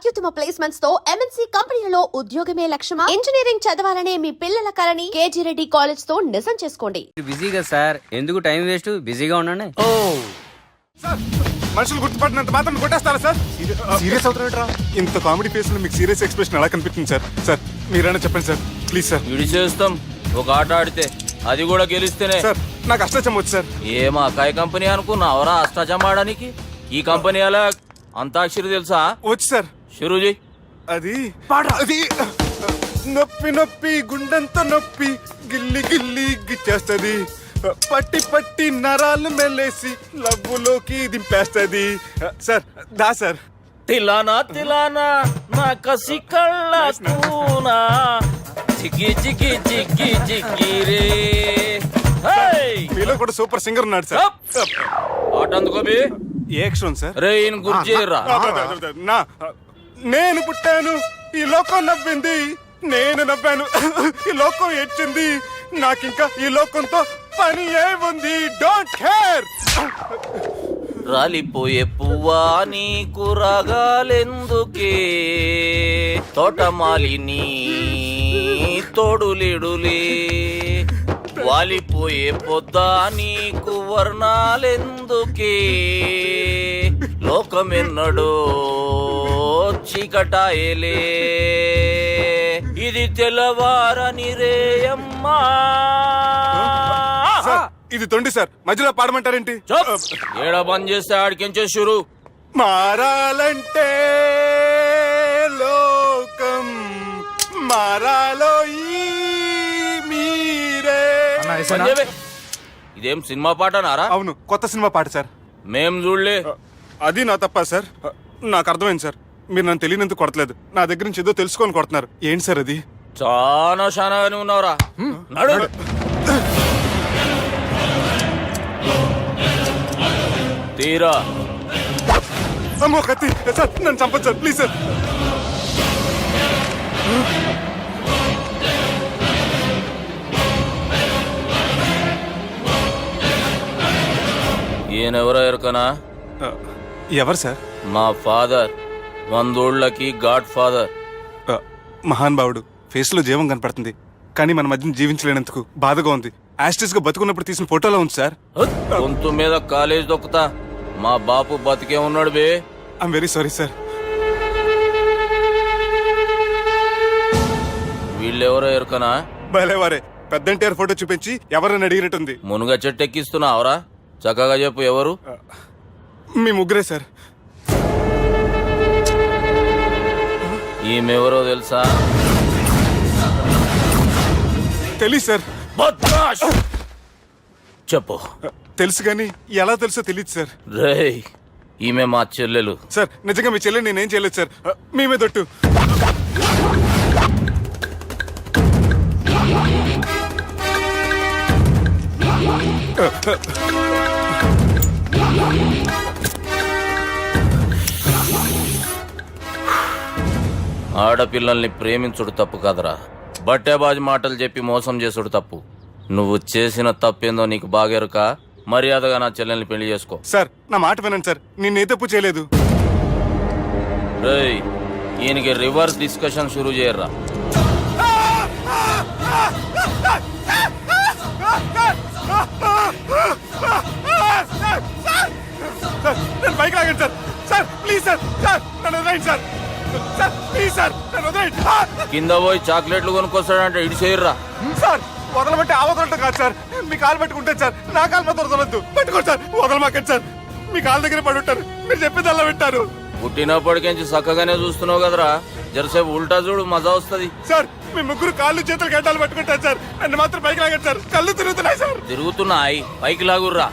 అత్యుత్తమ ప్లేస్మెంట్స్ తో ఎంఎన్సీ కంపెనీలలో ఉద్యోగమే లక్ష్యమా? ఇంజనీరింగ్ చదవాలనే మీ పిల్లల కలని కేజీ రెడ్డి కాలేజ్ తో నిజం చేసుకోండి. బిజీగా సార్, ఎందుకు టైం వేస్ట్, బిజీగా ఉండండి. ఓ సార్, మనుషులు గుర్తుపడినంత మాత్రం కొట్టేస్తారా సార్? సీరియస్ అవుతారా? ఇంత కామెడీ ఫేస్ లో మీకు సీరియస్ ఎక్స్ప్రెషన్ ఎలా కనిపిస్తుంది సార్? సార్ మీరైనా చెప్పండి సార్, ప్లీజ్ సార్. విడి చేస్తాం ఒక ఆట ఆడితే, అది కూడా గెలిస్తేనే. సార్ నాకు అష్టచం వచ్చు సార్. ఏమా అకాయ కంపెనీ అనుకున్నావరా అష్టాచం ఆడడానికి? ఈ కంపెనీ అలా అంతాక్షరి తెలుసా? వచ్చు సార్. షురూజీ. అది నొప్పి నొప్పి గుండెంత నొప్పి గిల్లి గిల్లి గిచ్చేస్తుంది, పట్టి పట్టి నరాలు మెల్లేసి లవ్వులోకి దింపేస్తుంది సార్. దా సార్. తిలానా తిలానా నా కసి కళ్ళ కూనా చిక్కి చిక్కి చిక్కి చిక్కి రే. మీలో కూడా సూపర్ సింగర్ ఉన్నాడు సార్. ఆట అందుకోబి ఏ అక్షరం సార్? రే ఈయన గుర్తు చేయరా. నేను పుట్టాను, ఈ లోకం నవ్వింది, నేను నవ్వాను, ఈ లోకం ఏడ్చింది, నాకింకా ఈ లోకంతో పని ఏముంది? Don't care. రాలిపోయే పువ్వా నీకు రాగాలెందుకే, తోటమాలిని తోడులిడులే, వాలిపోయే పొద్దా నీకు వర్ణాలెందుకే, లోకమెన్నడో చీకటాయలే, ఇది తెల్లవారని రేయమ్మా. ఇది తొండి సార్, మధ్యలో పాడమంటారేంటి? ఏడ బంద్ చేస్తే ఆడికించే షురు. మారాలంటే లోకం మారాలో ఈ మీరే. ఇదేం సినిమా పాట నారా? అవును, కొత్త సినిమా పాట సార్. మేం చూడలే. అది నా తప్ప సార్. నాకు అర్థమైంది సార్, మీరు నన్ను తెలియనందుకు కొడతలేదు, నా దగ్గర నుంచి ఏదో తెలుసుకొని కొడుతున్నారు. ఏంటి సార్ అది? చాలా శానాగానే ఉన్నావురా. నడు. తీరా. అమ్మో కత్తి సార్, నన్ను చంపదు సార్, ప్లీజ్ సార్. ఈయనెవరో ఎరకనా? ఎవరు సార్? మా ఫాదర్, 100 గాడ్ ఫాదర్. మహాన్ భావుడు, ఫేస్ లో జీవం కనపడుతుంది, కానీ మన మధ్యన జీవించలేనందుకు బాధగా ఉంది. యాస్టిస్ గా బతుకున్నప్పుడు తీసిన ఫోటోలో ఉంది సార్. గొంతు మీద కాలేజ్ దొక్కుతా. మా బాపు బతికే ఉన్నాడు బే. I'm very sorry sir. వీళ్ళెవరో ఎరకనా? భలేవారే, పెద్ద ఎన్టీఆర్ ఫోటో చూపించి ఎవరని అడిగినట్టుంది. మునుగ చెట్టు ఎక్కిస్తున్నావురా? చక్కగా చెప్పు, ఎవరు? మీ ముగ్గురే సార్. ఈమెవరో తెలుసా? తెలీదు సార్. చెప్పు. తెలుసు కానీ ఎలా తెలుసో తెలియదు సార్. రేయ్, ఈమె మా చెల్లెలు. సార్ నిజంగా మీ చెల్లెలు నేనేం చేయలేదు సార్, మీ మీద ఒట్టు. ఆడపిల్లల్ని ప్రేమించుడు తప్పు కాదురా, బట్టేబాజు మాటలు చెప్పి మోసం చేసుడు తప్పు. నువ్వు చేసిన తప్పేందో నీకు బాగెరుక. మర్యాదగా నా చెల్లెల్ని పెళ్లి చేసుకో. సార్ నా మాట వినండి సార్, నేనే తప్పు చేయలేదు. రేయ్, ఈయనకి రివర్స్ డిస్కషన్ షురూ చేయర్రా. నేను బైక్ లాగండి sir. Sir please sir, sir నన్ను వదిలేయండి సార్. సార్ ప్లీజ్ సార్, నన్ను వదిలేయండి. కింద పోయి చాక్లెట్లు కొనుక్కొస్తాడంటే ఇటు చేయర్రా. సార్ వదలమంటే ఆ వదలటం కాదు సార్, మీ కాలు పట్టుకుంటాను సార్, నా కాలు మాత్రం వదలొద్దు. పట్టుకోండి సార్, వదలమాకండి సార్. మీ కాలు దగ్గర పడి ఉంటారు, మీరు చెప్పేది అలా వింటారు. పుట్టినప్పటికెంచి చక్కగానే చూస్తున్నావు కదరా, జరసేపు ఉల్టా చూడు, మజా వస్తుంది. సార్ మీ ముగ్గురు కాళ్ళు చేతులు గడ్డాలు పట్టుకుంటారు సార్, నన్ను మాత్రం బైక్ లాగండి సార్. కళ్ళు తిరుగుతున్నాయి సార్. తిరుగుతున్నాయి, పైకి లాగుర్రా.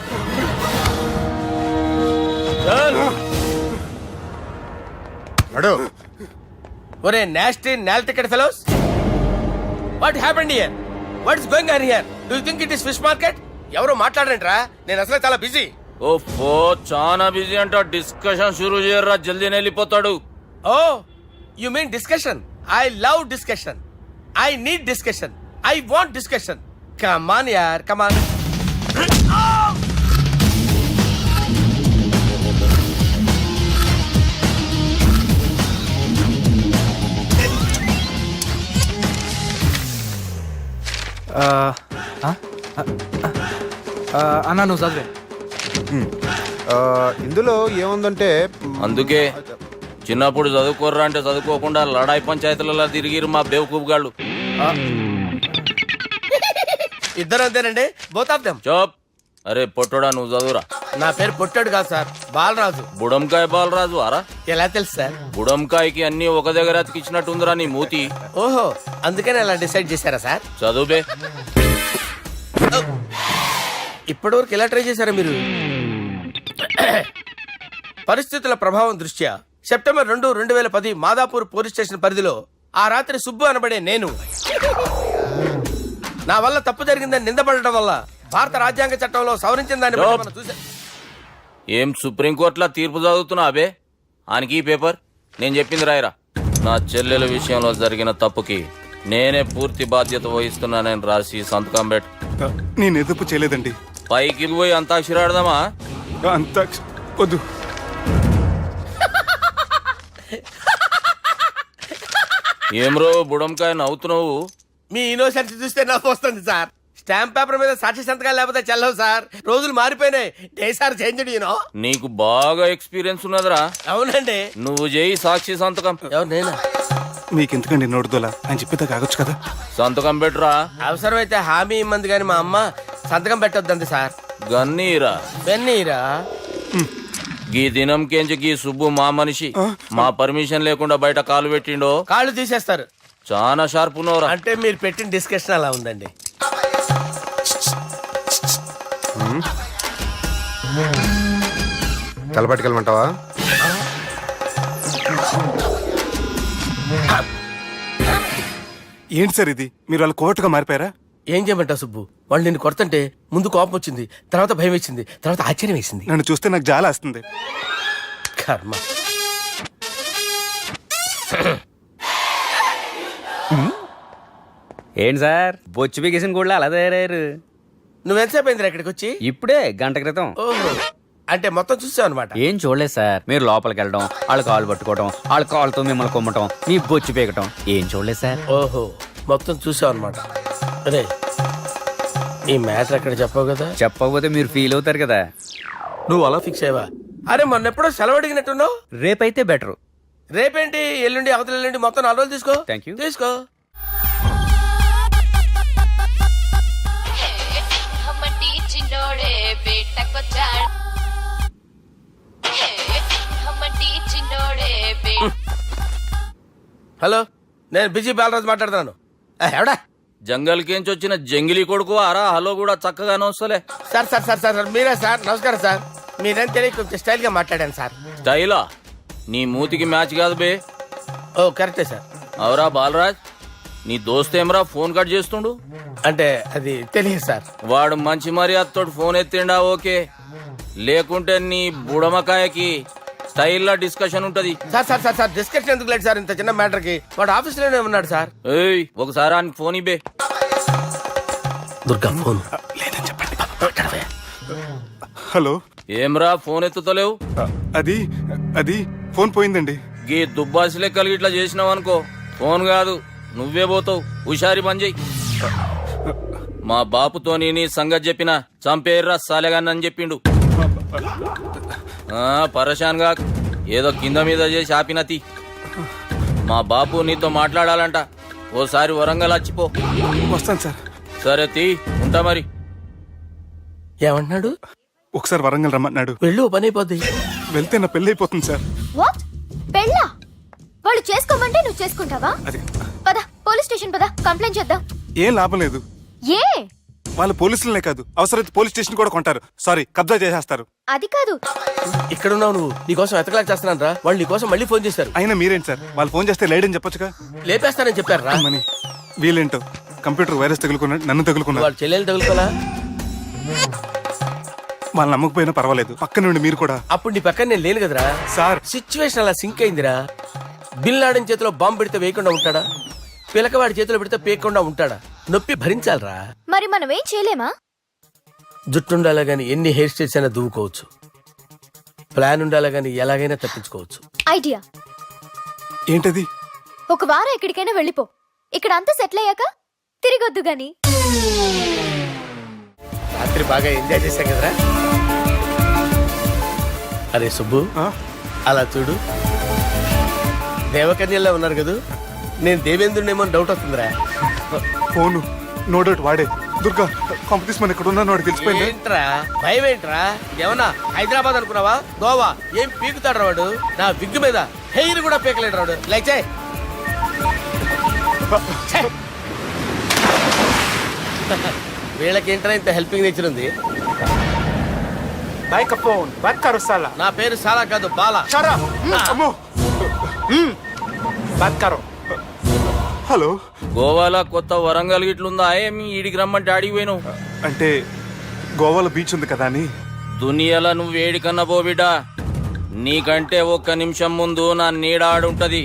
నడు. ఒరే నాస్టీ నాల్ ticket fellows, what happened here? What is going on here? Do you think it is fish market? ఎవరో మాట్లాడంట్రా, నేను అసలే చాలా బిజీ. ఓఫో, చాలా బిజీ అంట. డిస్కషన్ షురూ చేయర్రా, జల్దీ వెళ్ళిపోతాడు. Oh you mean discussion? I love discussion. I need discussion. I want discussion. Come on యార్, కమ్ ఆన్. అన్నా నువ్వు చదివే. ఇందులో ఏముందంటే అందుకే చిన్నప్పుడు చదువుకోర్రా అంటే చదువుకోకుండా లడాయి పంచాయతీలలో తిరిగిరు మా బేవకూపు గాళ్ళు. ఇద్దరు అంతేనండి, బోత్ ఆఫ్ దెమ్. చోప్. అరే పొట్టోడా నువ్వు చదువురా. నా పేరు పొట్టాడు కాదు సార్, బాలరాజు. బుడంకాయ బాలరాజు అరా. ఎలా తెలుసు సార్? బుడంకాయకి అన్ని ఒక దగ్గర అతికిచ్చినట్టుందిరా నీ మూతి. ఓహో, అందుకని అలా డిసైడ్ చేశారా సార్? చదువుబే. ఇప్పటివరకు ఎలా ట్రై చేశారా మీరు? పరిస్థితుల ప్రభావం దృష్ట్యా సెప్టెంబర్ 2, 2010 మాదాపూర్ పోలీస్ స్టేషన్ పరిధిలో ఆ రాత్రి సుబ్బు అనబడే నేను నా వల్ల తప్పు జరిగిందని నిందపడటం వల్ల భారత రాజ్యాంగ చట్టంలో సవరించిన దాన్ని బట్టి మనం చూసా. ఏం సుప్రీంకోర్టులో తీర్పు చదువుతున్నా అబే? ఆనికి ఈ పేపర్ నేను చెప్పింది రాయరా. నా చెల్లెల విషయంలో జరిగిన తప్పుకి నేనే పూర్తి బాధ్యత వహిస్తున్నానని రాసి సంతకం పెట్టు. నేను ఎదుపు చేయలేదండి. పైకి పోయి అంతాక్షరి ఆడదామా? అంత వద్దు. ఏమ్రో బుడంకాయ నవ్వుతున్నావు? మీ ఇన్నోసెన్స్ చూస్తే నవ్వు వస్తుంది సార్. స్టాంప్ పేపర్ మీద సాక్షి సంతకాలు లేకపోతే చెల్లవు సార్. రోజులు మారిపోయినాయి. Day sir change you know. నీకు బాగా ఎక్స్పీరియన్స్ ఉన్నదిరా. అవునండి. నువ్వు చేయి సాక్షి సంతకం. ఎవరు నేనా? మీకెందుకండి నోడుదోలా అని చెప్పితే కాగొచ్చు కదా. సంతకం పెట్టురా. అవసరమైతే హామీ ఇమ్మంది కానీ మా అమ్మ సంతకం పెట్టొద్దండి సార్. గన్నీరా పెన్నీరా? గీ దినం కేంచి గీ సుబ్బు మా మనిషి. మా పర్మిషన్ లేకుండా బయట కాలు పెట్టిండో కాళ్ళు తీసేస్తారు. చాలా షార్ప్ ఉన్నవరా. అంటే మీరు పెట్టిన డిస్కషన్ అలా ఉందండి. తలపట్టుకెళ్ళమంటావా? ఏంటి సార్ ఇది? మీరు వాళ్ళ కోర్టుగా మారిపోయారా? ఏం చేయమంటావు సుబ్బు? వాళ్ళు నిన్ను కొడుతుంటే ముందు కోపం వచ్చింది, తర్వాత భయం వేసింది, తర్వాత ఆశ్చర్యం వేసింది. నన్ను చూస్తే నాకు జాలా వస్తుంది. కర్మ. ఏంటి సార్ బొచ్చు బిగేసిన కూడా అలా తయారయ్యారు? నువ్వెంతసేపు అయిందిరా ఇక్కడికి వచ్చి? ఇప్పుడే గంట క్రితం. ఓహో, అంటే మొత్తం చూసావు అనమాట. ఏం చూడలేదు సార్. మీరు లోపలికి వెళ్ళడం, వాళ్ళ కాలు పట్టుకోవడం, వాళ్ళ కాలుతో మిమ్మల్ని కొమ్మటం, మీ బొచ్చు పీకటం ఏం చూడలేదు సార్. ఓహో, మొత్తం చూసావు అనమాట. అరే, ఈ మ్యాటర్ ఎక్కడ చెప్పావు కదా? చెప్పకపోతే మీరు ఫీల్ అవుతారు కదా. నువ్వు అలా ఫిక్స్ అయ్యవా? అరే, మొన్నెప్పుడో సెలవు అడిగినట్టున్నావు. రేపైతే బెటరు. రేపేంటి, ఎల్లుండి, అవతల ఎల్లుండి, మొత్తం 4 రోజులు తీసుకో. Thank you. తీసుకో. హమ్మటి చిన్నోడే బేటకొచ్చాడు. హమ్మటి చిన్నోడే హలో, నేను బిజీ బాలరాజు మాట్లాడుతున్నాను. ఎవడా? జంగల్ కేంచి వచ్చిన జంగిలీ కొడుకు అరా. హలో కూడా చక్కగానే వస్తలే. సార్ సార్ సార్ సార్ మీరే సార్? నమస్కారం సార్. మీరేం తెలియక కొంచెం స్టైల్ గా మాట్లాడాను సార్. స్టైలా? నీ మూతికి మ్యాచ్ కాదు బే. ఓ కరెక్టే సార్. అవరా బాలరాజ్, నీ దోస్త్ ఏమరా ఫోన్ కట్ చేస్తుండు? అంటే అది తెలియదు సార్. వాడు మంచి మర్యాదతో ఫోన్ ఎత్తిండా ఓకే, లేకుంటే నీ బుడమకాయకి స్టైల్లా డిస్కషన్ ఉంటది. Sir sir sir sir discussion ఎందుకు లేదు సార్? ఇంత చిన్న మ్యాటర్ కి వాడు ఆఫీస్ లోనే ఉన్నాడు సార్. ఏయ్ ఒకసారి ఆయనకి ఫోన్ ఇబ్బే. దుర్గా ఫోన్. హలో. ఏమ్రా ఫోన్ ఎత్తుతలేవు? అది అది ఫోన్ పోయిందండి. గీ దుబ్బాసి లెక్కలు ఇట్లా చేసినావు అనుకో, ఫోన్ కాదు నువ్వే పోతావు. హుషారి పని చెయ్యి. మా బాపుతో నీ సంగతి చెప్పిన చంపేర్రా సాలెగాన్ని అని చెప్పిండు. పరేషాన్ గా ఏదో కింద మీద చేసి ఆపినతి. మా బాపు నీతో మాట్లాడాలంట. ఓసారి వరంగల్ వచ్చిపో. వస్తాను సార్. సరే తీ, ఉంటా మరి. ఏమంటున్నాడు? ఒకసారి వరంగల్ రమ్మన్నాడు. వెళ్ళు, పని అయిపోద్ది. వెళ్తే నా పెళ్లి అయిపోతుంది సార్. వాట్? పెళ్ళా? వాళ్ళు చేసుకోమంటే నువ్వు చేసుకుంటావా? అది పద, పోలీస్ స్టేషన్ పద, కంప్లైంట్ చేద్దాం. ఏం లాభం లేదు. ఏ? వాళ్ళు పోలీసులనే కాదు, అవసరమైతే పోలీస్ స్టేషన్ కూడా కొంటారు. సారీ, కబ్జా చేసేస్తారు. అది కాదు. ఇక్కడ ఉన్నావు నువ్వు, నీకోసం ఎతకలేక చేస్తున్నాను రా. వాళ్ళు నీకోసం మళ్ళీ ఫోన్ చేశారు. అయినా మీరేంటి సార్, వాళ్ళు ఫోన్ చేస్తే లేడని చెప్పొచ్చుగా. లేపేస్తానని చెప్పారు రా. మని వీళ్ళేంటో కంప్యూటర్ వైరస్ తగులుకున్నాడు, నన్ను తగులుకున్నాడు. వాళ్ళ చెల్లెలు తగులుకోలా? వాళ్ళు నమ్మకపోయినా పర్వాలేదు, పక్క నుండి మీరు కూడా. అప్పుడు నీ పక్కన నేను లేను కదరా సార్. సిచ్యువేషన్ అలా సింక్ అయిందిరా. బిల్ లాడన్ చేతిలో బాంబు పెడితే వేయకుండా ఉంటాడా? పిలకవాడి చేతిలో పెడితే పేయకుండా ఉంటాడా? నొప్పి భరించాలరా. మరి మనం ఏం చేయలేమా? జుట్టుండాలా గాని ఎన్ని హెయిర్ స్టైల్స్ అయినా దువ్వుకోవచ్చు. ప్లాన్ ఉండాలా గాని ఎలాగైనా తప్పించుకోవచ్చు. ఐడియా ఏంటది? ఒక వారం ఎక్కడికైనా వెళ్ళిపో. ఇక్కడ అంతా సెటిల్ అయ్యాక తిరిగొద్దు గాని. రాత్రి బాగా ఎంజాయ్ చేశాం కదరా. అరే సుబ్బు, అలా చూడు, దేవకన్యల్లో ఉన్నారు కదా. నేను దేవేంద్రునేమో డౌట్ వస్తుందిరా. ఫోను నో డౌట్ వాడే. దుర్గా కాంపిటీషన్ మన ఇక్కడ ఉన్నాను వాడు తెలిసిపోయింది. ఏంట్రా భయం ఏంట్రా? ఏమన్నా హైదరాబాద్ అనుకున్నావా? గోవా ఏం పీకుతాడు వాడు. నా విగ్గు మీద హెయిర్ కూడా పీకలేడు రాడు. లైక్ చేయి. వీళ్ళకేంట్రా ఇంత హెల్పింగ్ నేచర్ ఉంది. भाई का फोन बात करो साला నా పేరు సాలా కాదు, బాలా. చారా అమ్మో. बात करो హలో, గోవాలో కొత్త వరంగల్ గిట్లుందా ఏమి? ఈడికి రమ్మంటే అడిగి పోయినావు. అంటే గోవాలో బీచ్ ఉంది కదా అని. దునియాలో నువ్వు వేడికన్నా పో బిడ్డ. నీకంటే ఒక్క నిమిషం ముందు నా నీడ ఆడుంటది.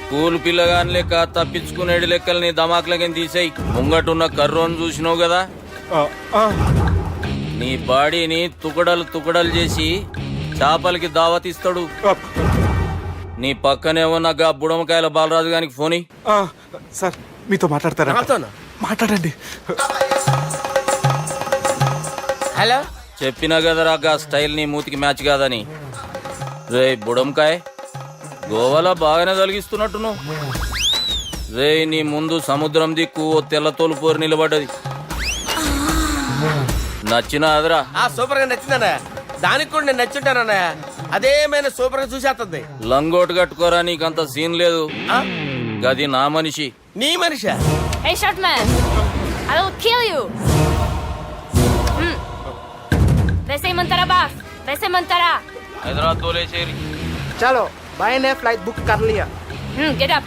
స్కూల్ పిల్లగాని లెక్క తప్పించుకునేడు లెక్కలు నీ దమాకులకి తీసేయి. ముంగటున్న కర్రోని చూసినావు కదా, నీ బాడీని తుకడలు తుకడలు చేసి చేపలకి దావతిస్తాడు. నీ పక్కనే ఉన్న గా బుడమకాయల బాలరాజు గారికి ఫోని. సార్ మీతో మాట్లాడతారా? నాతోనా? మాట్లాడండి. హలో, చెప్పినా కదరా గా స్టైల్ నీ మూతికి మ్యాచ్ కాదని. రే బుడంకాయ్, గోవాలో బాగానే తొలగిస్తున్నట్టు నువ్వు. రే నీ ముందు సముద్రం దిక్కు ఓ తెల్ల తోలు పోరు నిలబడ్డది. నచ్చినా అదరా? సూపర్ గా నచ్చిందన్నా. దానికి కూడా నేను నచ్చుంటానన్నా. అదేమైనా సూపర్ గా చూసేస్తుంది. లంగోటు కట్టుకోరా, నీకంత సీన్ లేదు. గది నా మనిషి. నీ Manisha? Hey, short man, I will kill you. वैसे मंतरा बास, वैसे मंतरा. హైదరాబాద్ తోలేసేరి. चलो भाई ने फ्लाइट बुक कर लिया Get up.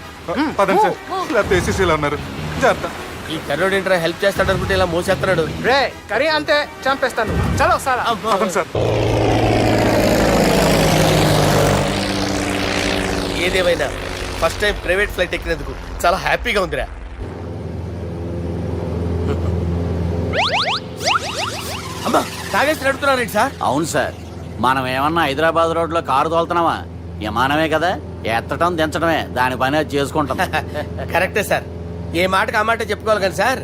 పదండి సార్, లేకపోతే ఏసీసీలో ఉన్నారు. జాగ్రత్త. ఈ కర్రోడు ఏంట్రా హెల్ప్ చేస్తాడు అనుకుంటే ఇలా మోసేస్తున్నాడు. రే కరీ అంతే చంపేస్తాను. చలో సాలా పదండి సార్. ఏదేమైనా ఫస్ట్ టైం ప్రైవేట్ ఫ్లైట్ ఎక్కినందుకు చాలా హ్యాపీగా ఉందిరా. అమ్మా, తాగేసి నడుపుతున్నారేంటి సార్? అవును సార్, మనం ఏమన్నా హైదరాబాద్ రోడ్ లో కారు తోలుతున్నావా? విమానమే కదా, ఎత్తటం దించడమే దాని పని అది చేసుకుంటాం. కరెక్టే సార్. ఏ మాటకు ఆ మాట చెప్పుకోవాలి కానీ సార్,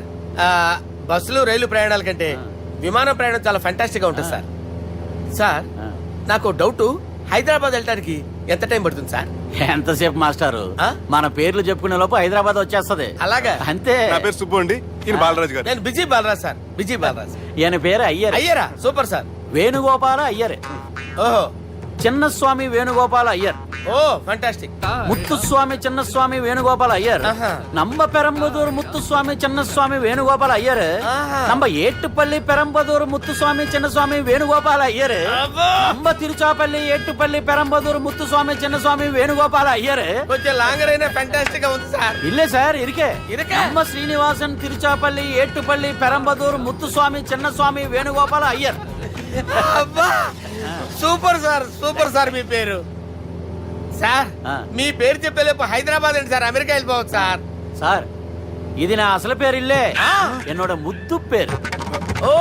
బస్సులు రైలు ప్రయాణాల కంటే విమానం ప్రయాణం చాలా ఫంటాస్టిక్ గా ఉంటుంది సార్. సార్ నాకు డౌట్, హైదరాబాద్ వెళ్ళడానికి ఎంత టైం పడుతుంది సార్? ఎంతసేపు మాస్టారు, ఆ? మన పేర్లు చెప్పుకునే లోపు హైదరాబాద్ వచ్చేస్తది. అలాగా? అంతే. నా పేరు సుబ్బు అండి, ఈయన బాలరాజు గారు. నేను busy Balaraj sir. Busy Balaraj. ఈయన పేరు అయ్యర్. అయ్యరా? Super sir. వేణుగోపాల అయ్యర్. ఓహో, చిన్నస్వామి వేణుగోపాల అయ్యర్. Oh fantastic. ముత్తుస్వామి చిన్నస్వామి వేణుగోపాల అయ్యర్. ఆహా. నంబ పెరంబదూరు ముత్తుస్వామి చిన్నస్వామి వేణుగోపాల అయ్యర్. ఆహా. నంబ ఏట్టుపల్లి పెరంబదూరు ముత్తుస్వామి చిన్నస్వామి వేణుగోపాల అయ్యర్. అబ్బో! నంబ తిరుచాపల్లి ఏట్టుపల్లి పెరంబదూరు ముత్తుస్వామి చిన్నస్వామి వేణుగోపాల అయ్యర్. కొంచెం లాంగర్ అయినా ఫంటాస్టిక్ గా ఉంది సార్. ఇల్లే సార్, ఇరికే. ఇరికే? నంబ శ్రీనివాసన్ తిరుచాపల్లి ఏట్టుపల్లి పెరంబదూరు ముత్తుస్వామి చిన్నస్వామి వేణుగోపాల అయ్యర్. అబ్బా, సూపర్ సార్, సూపర్ సార్. మీ పేరు సార్, ఆ. మీ పేరు చెప్పేలేపు హైదరాబాద్ అండి సార్, అమెరికా వెళ్ళిపోవచ్చు సార్. సార్, ఇది నా అసలు పేరు ఇల్లే, என்னோட ముద్దు పేరు. ఓ,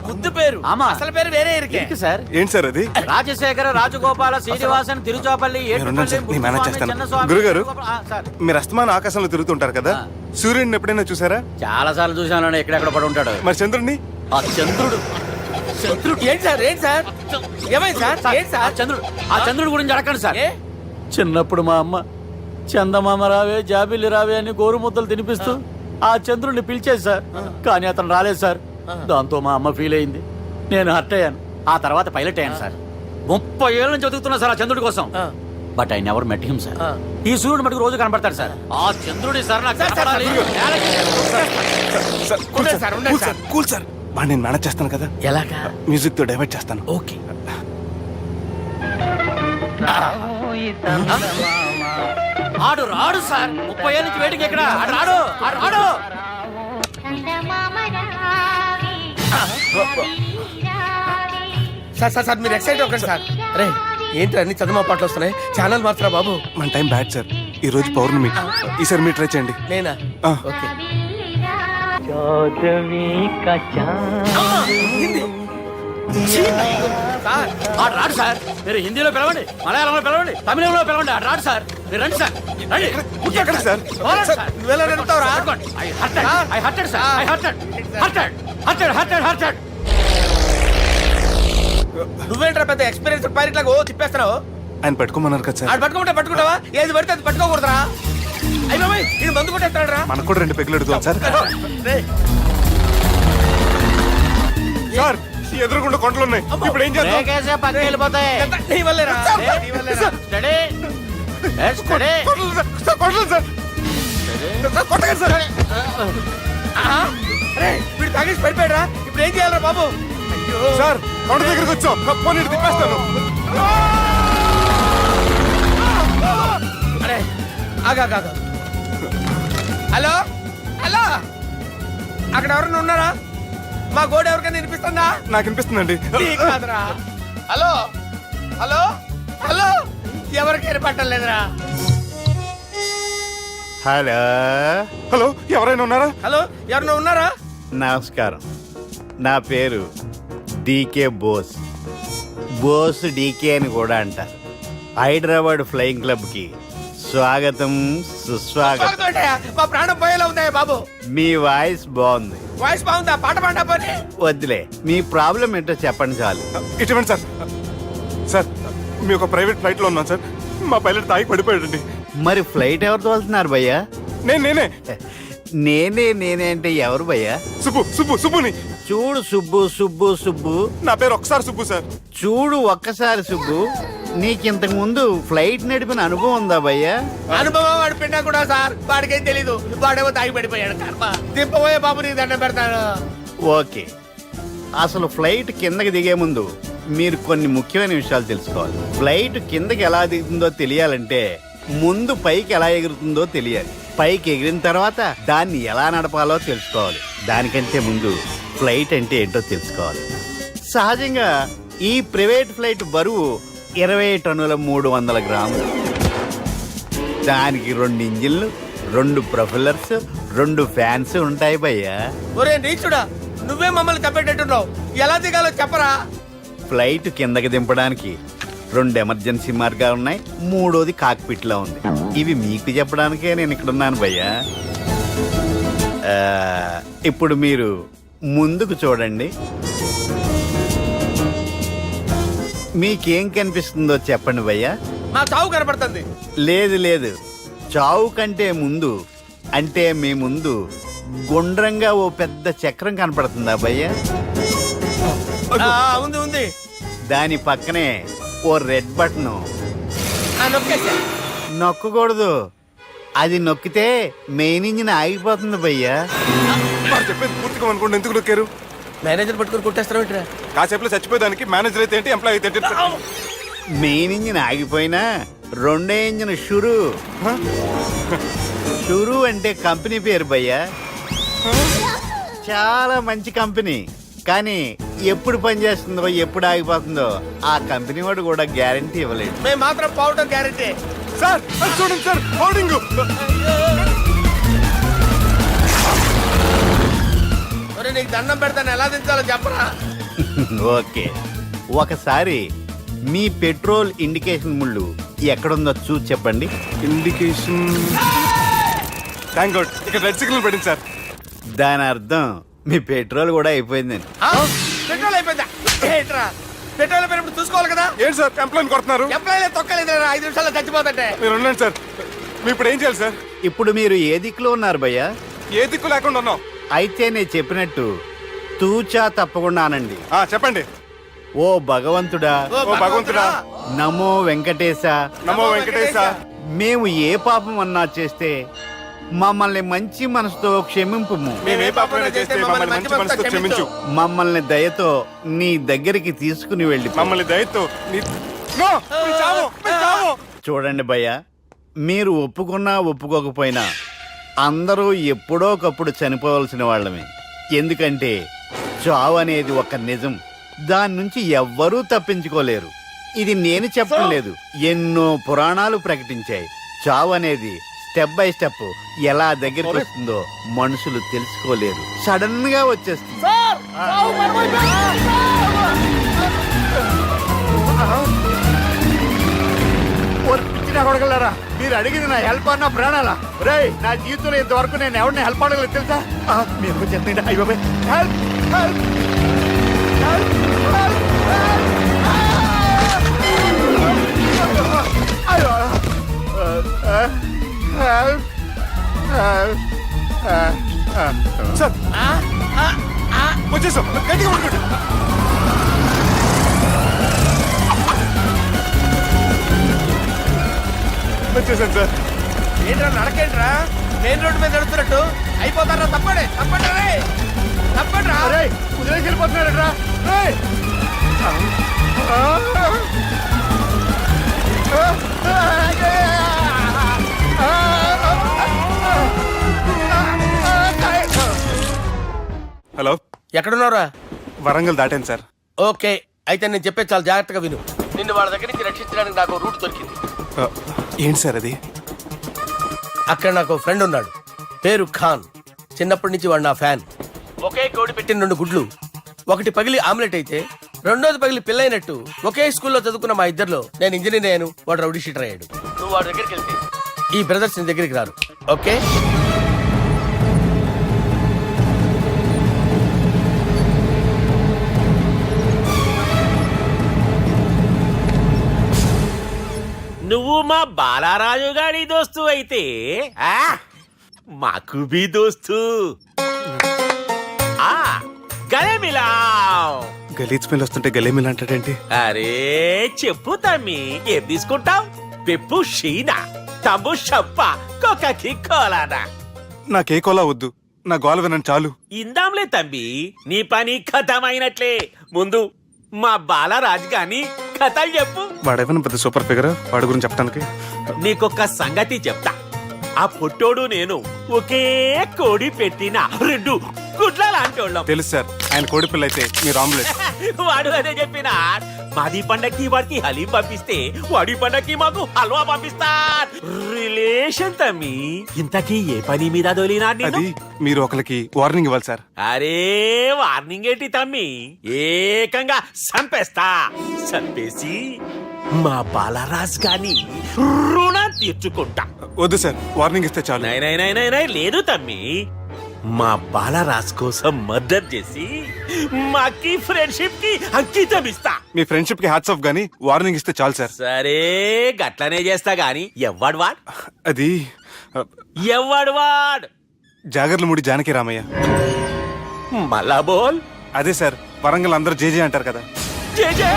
ముద్దు పేరు. ఆమా. అసలు పేరు వేరే ఇరికే. ఇరికి సార్. ఏంటి సార్ అది? రాజశేఖర రాజగోపాల శ్రీనివాసన్ తిరుచాపల్లి నేనున్నాను సార్, నేను మేనేజ్ చేస్తాను. గురుగారు, మీరు అస్తమానం ఆకాశంలో తిరుగుతుంటారు కదా, సూర్యుడిని ఎప్పుడైనా చూసారా? చాలా సార్లు చూసాను, ఎక్కడెక్కడ పడి ఉంటాడు. మరి చంద్రుడిని? ఆ చంద్రుడు. చంద్రుడు ఏంటి సార్? ఏంటి సార్? ఏమైంది సార్? ఏంటి ఆ సార్? చంద్రుడు, ఆ చంద్రుడు గురించి అడగండి సార్. ఏ? చిన్నప్పుడు మా అమ్మ చందమామ రావే జాబిల్లి రావే అని గోరు ముద్దలు తినిపిస్తూ ఆ చంద్రుడిని పిలిచేది సార్, కానీ అతను రాలేదు సార్. దాంతో మా అమ్మ ఫీల్ అయింది, నేను హర్ట్ అయ్యాను. ఆ తర్వాత పైలట్ అయ్యాను సార్. 30 ఏళ్ళ నుంచి చదువుతున్నా సార్ ఆ చంద్రుడి కోసం. But I never met him sir. ఈ సూర్యుడు మటుకు రోజు కనబడతాడు సార్. ఆ చంద్రుడి సార్ నాకు కనపడాలి. Sir, cool sir, cool sir, cool sir. మరి నేను మేనేజ్ చేస్తాను కదా, ఎలాగా? మ్యూజిక్ తో డైవర్ట్ చేస్తాను. ఓకే. ఆడు రాడు సార్, 30 ఏళ్ళ నుంచి వేటికి ఎక్కడ ఆడు రాడు, ఆడు రాడు. సార్ సార్ సార్, మీరు ఎక్సైట్ అవ్వకండి సార్. రే, ఏంటి అన్ని చదువు పాటలు వస్తున్నాయి, ఛానల్ మార్చరా బాబు. మన టైం బ్యాడ్ సార్, ఈ రోజు పౌర్ణమి. ఈసారి మీరు ట్రై చేయండి. నేనా? ఆ. ఓకే. సార్, ఆడు రాడు సార్. మీరు హిందీలో పిలవండి, మలయాళంలో పిలవండి, తమిళంలో పిలవండి, ఆడు రాడు సార్. మీరు రండి సార్ రండి ఎక్కడ సార్ సార్, నువ్వెలా నడుపుతావురా? నువ్వేంట్రా పెద్ద ఎక్స్పీరియన్స్ పైరెట్ లాగా ఓ తిప్పేస్తున్నావు? ఆయన పెట్టుకోమన్నారు కదా సార్ ఆడు పట్టుకుంటావా? ఏది పడితే అది పట్టుకోకూడదురా. అయ్యి బాబాయ్, ఇది మందు కొట్టేస్తాడు రా. మనకు కూడా 2 పెగ్గులు అడుగుతాం సార్ సార్ ఎదురుగుండా కొండలు ఉన్నాయి ఇప్పుడు ఏం చేద్దాం నీ వల్లేరా, నీ వల్లేరా. కొండలు సార్, సార్, కొండలు సార్ సార్, కొట్టకండి సార్ ఆహా. అరే, వీడు తాగేసి పడిపోయాడురా. ఇప్పుడు ఏం చేయాలరా బాబు? అయ్యో సార్ కొండ దగ్గరికి వచ్చాం పోనీ ఇటు తిప్పేస్తాను అరే ఆగా. హలో హలో, అక్కడ ఎవరైనా ఉన్నారా? మా గోడ ఎవరికైనా వినిపిస్తుందా? నాకు అనిపిస్తుందండి నీకు కాదురా. హలో హలో హలో, ఎవరికి ఏర్పట్టలేదురా. హలో హలో ఎవరైనా ఉన్నారా? హలో, ఎవరైనా ఉన్నారా? నమస్కారం, నా పేరు డీకే బోస్. బోస్ డీకే అని కూడా అంటారు. హైదరాబాద్ ఫ్లయింగ్ క్లబ్కి స్వాగతం సుస్వాగతం. స్వాగతం. మా ప్రాణం పోయేలా ఉందా బాబు? మీ వాయిస్ బాగుంది. వాయిస్ బాగుందా? పాట పాడా పోనీ. వద్దులే, మీ ప్రాబ్లం ఏంటో చెప్పండి చాలు. ఇటువంటి సార్ సార్ మీ ఒక ప్రైవేట్ ఫ్లైట్ లో ఉన్నాం సార్ మా పైలట్ తాగి పడిపోయాడండి మరి ఫ్లైట్ ఎవరితో వెళ్తున్నారు భయ్యా? నేనే నేనే అంటే ఎవరు భయ్యా? సుబ్బుని చూడు సుబ్బు సుబ్బు సుబ్బు, నా పేరు ఒకసారి సుబ్బు సార్ చూడు ఒక్కసారి సుబ్బు, నీకింతకు ముందు ఫ్లైట్ నడిపిన అనుభవం ఉందా భయ్యా? అనుభవం వాడి పిండా కూడా సార్, వాడికేం తెలీదు. వాడేమో తాగి పడిపోయాడు. కర్మ. దింపబోయే బాబు, నీ దండం పెడతాను. ఓకే, అసలు ఫ్లైట్ కిందకి దిగే ముందు మీరు కొన్ని ముఖ్యమైన విషయాలు తెలుసుకోవాలి. ఫ్లైట్ కిందకి ఎలా దిగుతుందో తెలియాలంటే ముందు పైకి ఎలా ఎగురుతుందో తెలియాలి. పైకి ఎగిరిన తర్వాత దాన్ని ఎలా నడపాలో తెలుసుకోవాలి. దానికంటే ముందు ఫ్లైట్ అంటే ఏంటో తెలుసుకోవాలి. సహజంగా ఈ ప్రైవేట్ ఫ్లైట్ బరువు 20 టన్నుల 300 గ్రాములు. దానికి 2 ఇంజిన్లు, 2 ప్రొఫెల్లర్స్, 2 ఫ్యాన్స్ ఉంటాయి భయ్యా. ఒరే నీచుడా, నువ్వే మమ్మల్ని తప్పేటట్టున్నావు. ఎలా దిగాలో చెప్పరా? ఫ్లైట్ కిందకి దింపడానికి 2 ఎమర్జెన్సీ మార్గాలు ఉన్నాయి, 3వది కాక్పిట్ లో ఉంది. ఇవి మీకు చెప్పడానికే నేను ఇక్కడ ఉన్నాను భయ్యా. ఇప్పుడు మీరు ముందుకు చూడండి. మీకేం కనిపిస్తుందో చెప్పండి భయ్యా. మా చావు కనపడుతుంది. లేదు, చావు కంటే ముందు అంటే మీ ముందు గుండ్రంగా ఓ పెద్ద చక్రం కనపడుతుందా భయ్యా? ఉంది. దాని పక్కనే ఓ రెడ్ బటన్. నొక్కేసా. నొక్కకూడదు, అది నొక్కితే మెయిన్ ఇంజిన్ ఆగిపోతుంది భయ్యా. వాడు చెప్పేది పూర్తిగా అనుకోండి ఎందుకు నొక్కారు? మేనేజర్ పట్టుకుని కొట్టేస్తారా? కాసేపులో చచ్చిపోయేదానికి మేనేజర్ అయితే ఏంటి ఎంప్లాయ్ అయితే ఏంటి? మెయిన్ ఇంజిన్ ఆగిపోయినా 2వ ఇంజిన్ షురు అంటే కంపెనీ పేరు భయ్యా. చాలా మంచి కంపెనీ, కానీ ఎప్పుడు పనిచేస్తుందో ఎప్పుడు ఆగిపోతుందో ఆ కంపెనీ వాడు కూడా గ్యారంటీ ఇవ్వలేడు. మేము మాత్రం పోవడం గ్యారెంటీ. సార్ అది చూడండి సార్ హోర్డింగ్. ఒరే, నీకు దండం పెడతాను, ఎలా దించాలో చెప్పరా? ఓకే, ఒకసారి మీ పెట్రోల్ ఇండికేషన్ ముళ్ళు ఎక్కడుందో చూసి చెప్పండి. ఇండికేషన్. థ్యాంక్ గాడ్ ఇక్కడ రెడ్ సిగ్నల్ పడింది సార్. దాని అర్థం మీ పెట్రోల్ కూడా అయిపోయిందని. పెట్రోల్ అయిపోయిందా? ఏంట్రా, పెట్రోల్ అయిపోయినప్పుడు చూసుకోవాలి కదా. ఏంటి సార్ ఎంప్లాయ్ కొడుతున్నారు? ఎంప్లాయీ తొక్కలేదు, 5 నిమిషాల్లో చచ్చిపోతుంటే. మీరు ఉండండి సార్, మీ ఇప్పుడు ఏం చేయాలి సార్? ఇప్పుడు మీరు ఏ దిక్కులో ఉన్నారు భయ్యా? ఏ దిక్కు లేకుండా ఉన్నాం. అయితే నేను చెప్పినట్టు తూచా తప్పకుండా అనండి. చెప్పండి. ఓ భగవంతుడా, ఓ భగవంతుడా, నమో వెంకటేశ, నమో వెంకటేశ. మేము ఏ పాపం అన్నా చేస్తే మమ్మల్ని మంచి మనసుతో క్షమింపు. మేమే పాపమైనా చేస్తే మమ్మల్ని మంచి మనసుతో క్షమించు. మమ్మల్ని దయతో నీ దగ్గరికి తీసుకుని వెళ్ళి మమ్మల్ని దయతో నో, మీ చావు, మీ చావు. చూడండి భయ్య, మీరు ఒప్పుకున్నా ఒప్పుకోకపోయినా అందరూ ఎప్పుడో ఒకప్పుడు చనిపోవలసిన వాళ్ళమే. ఎందుకంటే చావు అనేది ఒక నిజం, దాని నుంచి ఎవ్వరూ తప్పించుకోలేరు. ఇది నేను చెప్పడం లేదు, ఎన్నో పురాణాలు ప్రకటించాయి. చావు అనేది స్టెప్ బై స్టెప్ ఎలా దగ్గరికి వస్తుందో మనుషులు తెలుసుకోలేరు, సడన్ గా వచ్చేస్తుంది. నా కొడగలరా, మీరు అడిగింది నా హెల్ప్ అన్న ప్రాణాలా? రేయ్, నా జీవితంలో ఇంతవరకు నేను ఎవరిని హెల్ప్ అడగలేదు తెలుసా? మీరు చెప్పండి. అయ్యో హెల్ప్ హెల్ప్ సార్ వచ్చేసాం, గట్టిగా పట్టుకోండి. వచ్చేసాను సార్. ఏంట్రా నడకేంట్రా? మెయిన్ రోడ్డు మీద నడుస్తున్నట్టు అయిపోతారా? తప్పండి తప్పండి రే, తప్పండి రా. రేయ్, కుదిరేసి వెళ్ళిపోతున్నాడట్రా. రేయ్. హలో, ఎక్కడున్నారా? వరంగల్ దాటాను సార్. ఓకే, అయితే నేను చెప్పేది చాలా జాగ్రత్తగా విను. నిన్ను వాళ్ళ దగ్గర నుంచి రక్షించడానికి నాకు రూట్ దొరికింది. ఏంటి సార్ అది? అక్కడ నాకు ఫ్రెండ్ ఉన్నాడు, పేరు ఖాన్. చిన్నప్పటి నుంచి వాడు నా ఫ్యాన్. ఒకే కోడి పెట్టిన 2 గుడ్లు, ఒకటి పగిలి ఆమ్లెట్ అయితే రెండోది పగిలి పిల్లైనట్టు ఒకే స్కూల్లో చదువుకున్న మా ఇద్దరిలో నేను ఇంజనీర్ అయ్యాను, వాడు రౌడీ షీటర్ అయ్యాడు. నువ్వు వాడి దగ్గరికి వెళ్తే ఈ బ్రదర్స్ నీ దగ్గరికి రారు. ఓకే? నువ్వు మా బాలారాజు గారి దోస్తు అయితే మాకు బి దోస్తు గలమిలావ్. గలీజ్ స్మెల్ వస్తుంటే గలేమిల్ అంటాడేంటి? అరే చెప్పు తమ్మి, ఏం తీసుకుంటావ్? పెప్పు షీనా, తమ్ము షప్ప, కొకకి కోలానా? నాకే కోలా వద్దు, నా గోల వినండి చాలు. ఇందాంలే తమ్మి, నీ పని ఖతమైనట్లే. ముందు మా బాలరాజు గాని కథ చెప్పు. వాడేమైనా పెద్ద సూపర్ ఫిగర్, వాడి గురించి చెప్పడానికి. నీకొక్క సంగతి చెప్తా. ఆ పొట్టోడు నేను ఒకే కోడి పెట్టిన 2 గుడ్ల లాంటోళ్ళం. తెలుసు సార్, ఆయన కోడి పిల్ల అయితే మీరు ఆమ్లెట్. వాడు అదే చెప్పిన. మాది పండక్కి వాడికి హలీం పంపిస్తే వాడి పండక్కి మాకు హల్వా పంపిస్తా. రిలేషన్ తమ్మి. ఇంతకీ ఏ పని మీద దొలినా? అది మీరు ఒకరికి వార్నింగ్ ఇవ్వాలి సార్. అరే వార్నింగ్ ఏంటి తమ్మి, ఏకంగా సంపేస్తా. సంపేసి మా బాలరాజ్ గాని రుణం తీర్చుకుంటా. వద్దు సార్, వార్నింగ్ ఇస్తే చాలు. నై లేదు తమ్మి, మా బాలరాజ్ కోసం మర్డర్ చేసి మాకి ఫ్రెండ్షిప్ కి అంకితం ఇస్తా. మీ ఫ్రెండ్షిప్ కి హ్యాట్స్ ఆఫ్ గానీ వార్నింగ్ ఇస్తే చాలు సార్. సరే గట్లనే చేస్తా గాని ఎవ్వడు వాడ్? అది ఎవ్వడు వాడ్? జాగర్లమూడి జానకి రామయ్య. మళ్ళా బోల్. అదే సార్, వరంగల్ అందరూ జేజే అంటారు కదా. జేజే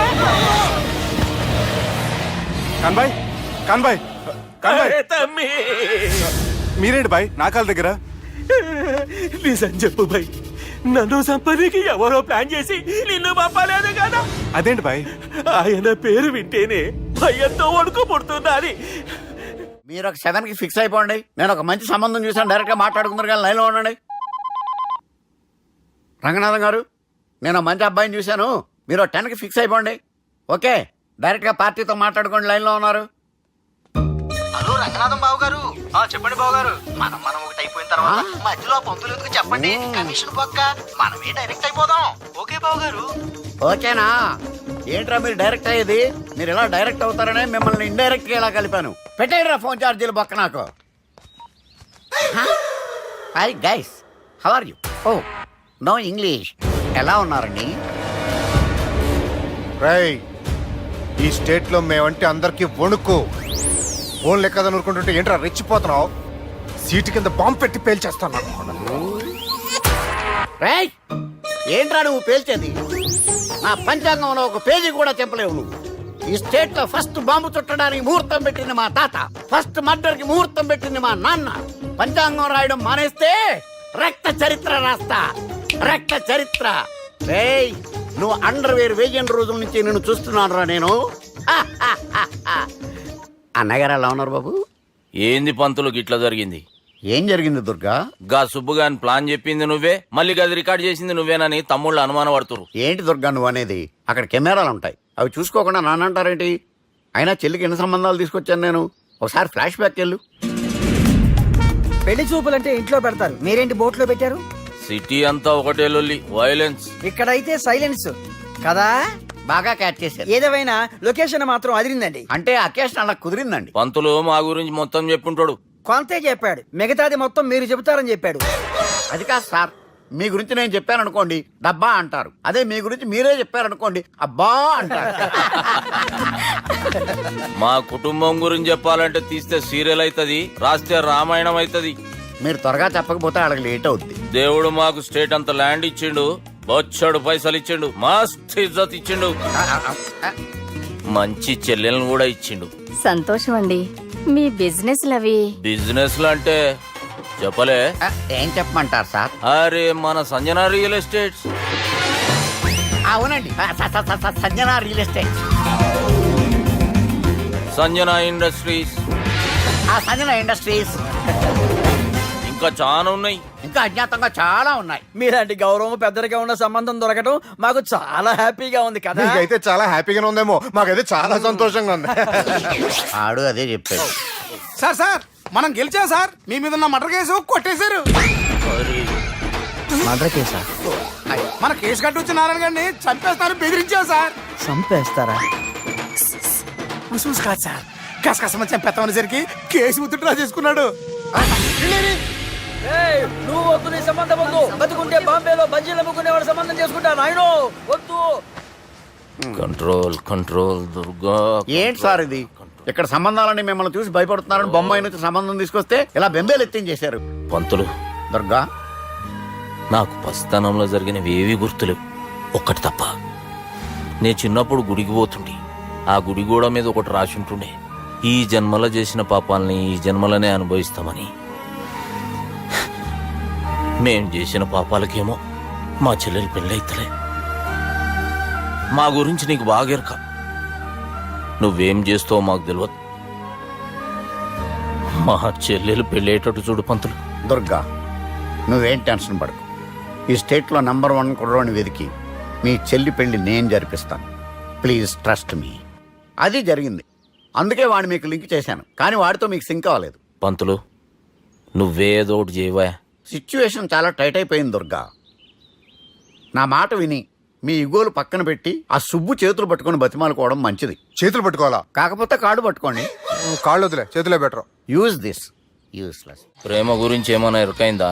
కాన్బాయ్, కాన్బాయ్, కాన్బాయ్. అరే తమ్మి, మీరేంటి బాయ్ నా కాళ్ళ దగ్గర? నిజం చెప్పు భయ్, నన్ను సంపదికి ఎవరో ప్లాన్ చేసి నిన్ను పంపలేదు కదా? అదేంటి బాయ్? ఆయన పేరు వింటేనే భయంతో వణుకు పుడుతున్నది. మీరు ఒక 7కి ఫిక్స్ అయిపోండి. నేను ఒక మంచి సంబంధం చూసాను, డైరెక్ట్ గా మాట్లాడుకుందరు కానీ లైన్లో ఉండండి. రంగనాథం గారు, నేను మంచి అబ్బాయిని చూశాను, మీరు 10కి ఫిక్స్ అయిపోండి. ఓకే, డైరెక్ట్ గా పార్టీతో మాట్లాడుకోండి, లైన్లో ఉన్నారు. హలో రంగనాథం బాబు గారు. చెప్పండి బాబు గారు. మనం ఒకటి అయిపోయిన తర్వాత మధ్యలో పంతులు ఎందుకు చెప్పండి, కమిషన్ పక్క మనమే డైరెక్ట్ అయిపోదాం. ఓకే బాబు గారు. ఓకేనా? ఏంట్రా మీరు డైరెక్ట్ అయ్యేది? మీరు ఇలా డైరెక్ట్ అవుతారనే మిమ్మల్ని ఇండైరెక్ట్ గా ఇలా కలిపాను. పెట్టేయరా ఫోన్ ఛార్జీలు బొక్క నాకు. Hi guys, how are you? Oh no English. ఎలా ఉన్నారండి? రేయ్, ఈ స్టేట్ లో మేమంటే అందరికి వణుకు. ఫోన్ లెక్క అనుకుంటుంటే ఏంట్రా రెచ్చిపోతున్నావు? సీటు కింద బాంబు పెట్టి పేల్చేస్తాను. రేయ్, ఏంట్రా నువ్వు పేల్చేది? నా పంచాంగంలో ఒక పేజీ కూడా చెప్పలేవు నువ్వు. ఈ స్టేట్ లో ఫస్ట్ బాంబు చుట్టడానికి ముహూర్తం పెట్టింది మా తాత, ఫస్ట్ మర్డర్ కి ముహూర్తం పెట్టింది మా నాన్న. పంచాంగం రాయడం మానేస్తే రక్త చరిత్ర రాస్తా, రక్త చరిత్ర. రేయ్, నువ్వు అండర్వేర్ వేయని రోజుల నుంచి నేను చూస్తున్నాను రా నేను. అన్నగారు ఎలా ఉన్నారు బాబు? ఏంది పంతులు గిట్లా జరిగింది? ఏం జరిగింది దుర్గా? గా సుబ్బుగాని ప్లాన్ చెప్పింది నువ్వే, మళ్ళీ గది రికార్డ్ చేసింది నువ్వేనని తమ్ముళ్ళు అనుమాన పడుతురు. ఏంటి దుర్గా నువ్వు అనేది? అక్కడ కెమెరాలు ఉంటాయి, అవి చూసుకోకుండా నాన్నంటారేంటి? అయినా చెల్లికి ఎన్ని సంబంధాలు తీసుకొచ్చాను నేను. ఒకసారి ఫ్లాష్ బ్యాక్ వెళ్ళు. పెళ్లి చూపులంటే ఇంట్లో పెడతారు, మీరేంటి బోట్లో పెట్టారు? సిటీ అంతా ఒకటే లొల్లి, వైలెన్స్. ఇక్కడైతే సైలెన్స్ కదా. బాగా క్యాచ్ చేశారు. ఏదేమైనా లొకేషన్ మాత్రం అదిరిందండి. అంటే అకేషన్ అలా కుదిరిందండి. పంతులు మా గురించి మొత్తం చెప్పుంటాడు. కొంతే చెప్పాడు, మిగతాది మొత్తం మీరు చెబుతారని చెప్పాడు. అది కాదు సార్, మీ గురించి నేను చెప్పాను అనుకోండి డబ్బా అంటారు, అదే మీ గురించి మీరే చెప్పారనుకోండి అబ్బా అంటారు. మా కుటుంబం గురించి చెప్పాలంటే తీస్తే సీరియల్ అవుతుంది, రాస్తే రామాయణం అవుతుంది. మీరు త్వరగా చెప్పకపోతే వాళ్ళకి లేట్ అవుద్ది. దేవుడు మాకు స్టేట్ అంత ల్యాండ్ ఇచ్చిండు, బొచ్చడు పైసలు ఇచ్చిండు, మస్తు ఇజ్జత్ ఇచ్చిండు, మంచి చెల్లెలను కూడా ఇచ్చిండు. సంతోషం అండి. మీ బిజినెస్ లవి బిజినెస్ అంటే చెప్పలే. ఏం చెప్పమంటారు సార్? అరే మన సంజన రియల్ ఎస్టేట్స్. అవునండి, Sanjana real estate, Sanjana industries, Sanjana industries, ఇంకా చాలా ఉన్నాయి. ఇంకా అజ్ఞాతంగా చాలా ఉన్నాయి. మీలాంటి గౌరవం పెద్దరిగా ఉన్న సంబంధం దొరకడం మాకు చాలా హ్యాపీగా ఉంది కదా. మీకైతే చాలా హ్యాపీగానే ఉందేమో, మాకైతే చాలా సంతోషంగా ఉంది. ఆడు అదే చెప్పాడు. సార్ మనం గెలిచాం సార్. మీ మీద ఉన్న మర్డర్ కేసు కొట్టేశారు. మర్డర్ కేసా? మన కేసు కట్టి వచ్చిన నారాయణ గారిని చంపేస్తాను బెదిరించాం సార్. చంపేస్తారా? చూసి కాదు సార్, కసకసమని చంపేస్తామనేసరికి కేసు విత్డ్రా చేసుకున్నాడు. నువ్వు వద్దు, నీ సంబంధం వద్దు. బతుకుంటే బాంబేలో బజ్జీలు అమ్ముకునే వాడు సంబంధం చేసుకుంటా. నాయనో వద్దు. Control control Durga. ఏంటి సార్ ఇది? ఇక్కడ సంబంధాలని మిమ్మల్ని చూసి భయపడుతున్నారని బొమ్మాయి నుంచి సంబంధం తీసుకొస్తే ఇలా బెంబేలు ఎత్తించేశారు. పంతులు, దుర్గా, నాకు పసితనంలో జరిగినవి ఏవి గుర్తులేవు, ఒక్కటి తప్ప. నే చిన్నప్పుడు గుడికి పోతుండే, ఆ గుడి గోడ మీద ఒకటి రాసి ఉంటుండే, ఈ జన్మలో చేసిన పాపాలని ఈ జన్మలనే అనుభవిస్తామని. మేం చేసిన పాపాలకేమో మా చెల్లెలు పెళ్ళైతలే. మా గురించి నీకు బాగెరక, నువ్వేం చేస్తావో మాకు తెలియదు. మా చెల్లెలు పెళ్ళేటట్టు చూడు పంతులు. దుర్గా, నువ్వేం టెన్షన్ పడకు. ఈ స్టేట్లో నంబర్ 1 కుర్రోని వెతికి మీ చెల్లి పెళ్లి నేను జరిపిస్తాను. Please trust me. అది జరిగింది, అందుకే వాడిని మీకు లింక్ చేశాను, కానీ వాడితో మీకు సింక్ అవ్వలేదు. పంతులు, నువ్వేదో ఒకటి చేయవా. సిచ్యువేషన్ చాలా టైట్ అయిపోయింది దుర్గా. నా మాట విని మీ ఇగోలు పక్కన పెట్టి ఆ సుబ్బు చేతులు పట్టుకొని బతిమాలుకోవడం మంచిది. చేతులు పట్టుకోవాలా? కాకపోతే కాడు పట్టుకోండి. కాళ్ళు వదిలే, చేతులే బెటర్. Use this. యూస్లెస్. ప్రేమ గురించి ఏమైనా ఎరుకైందా?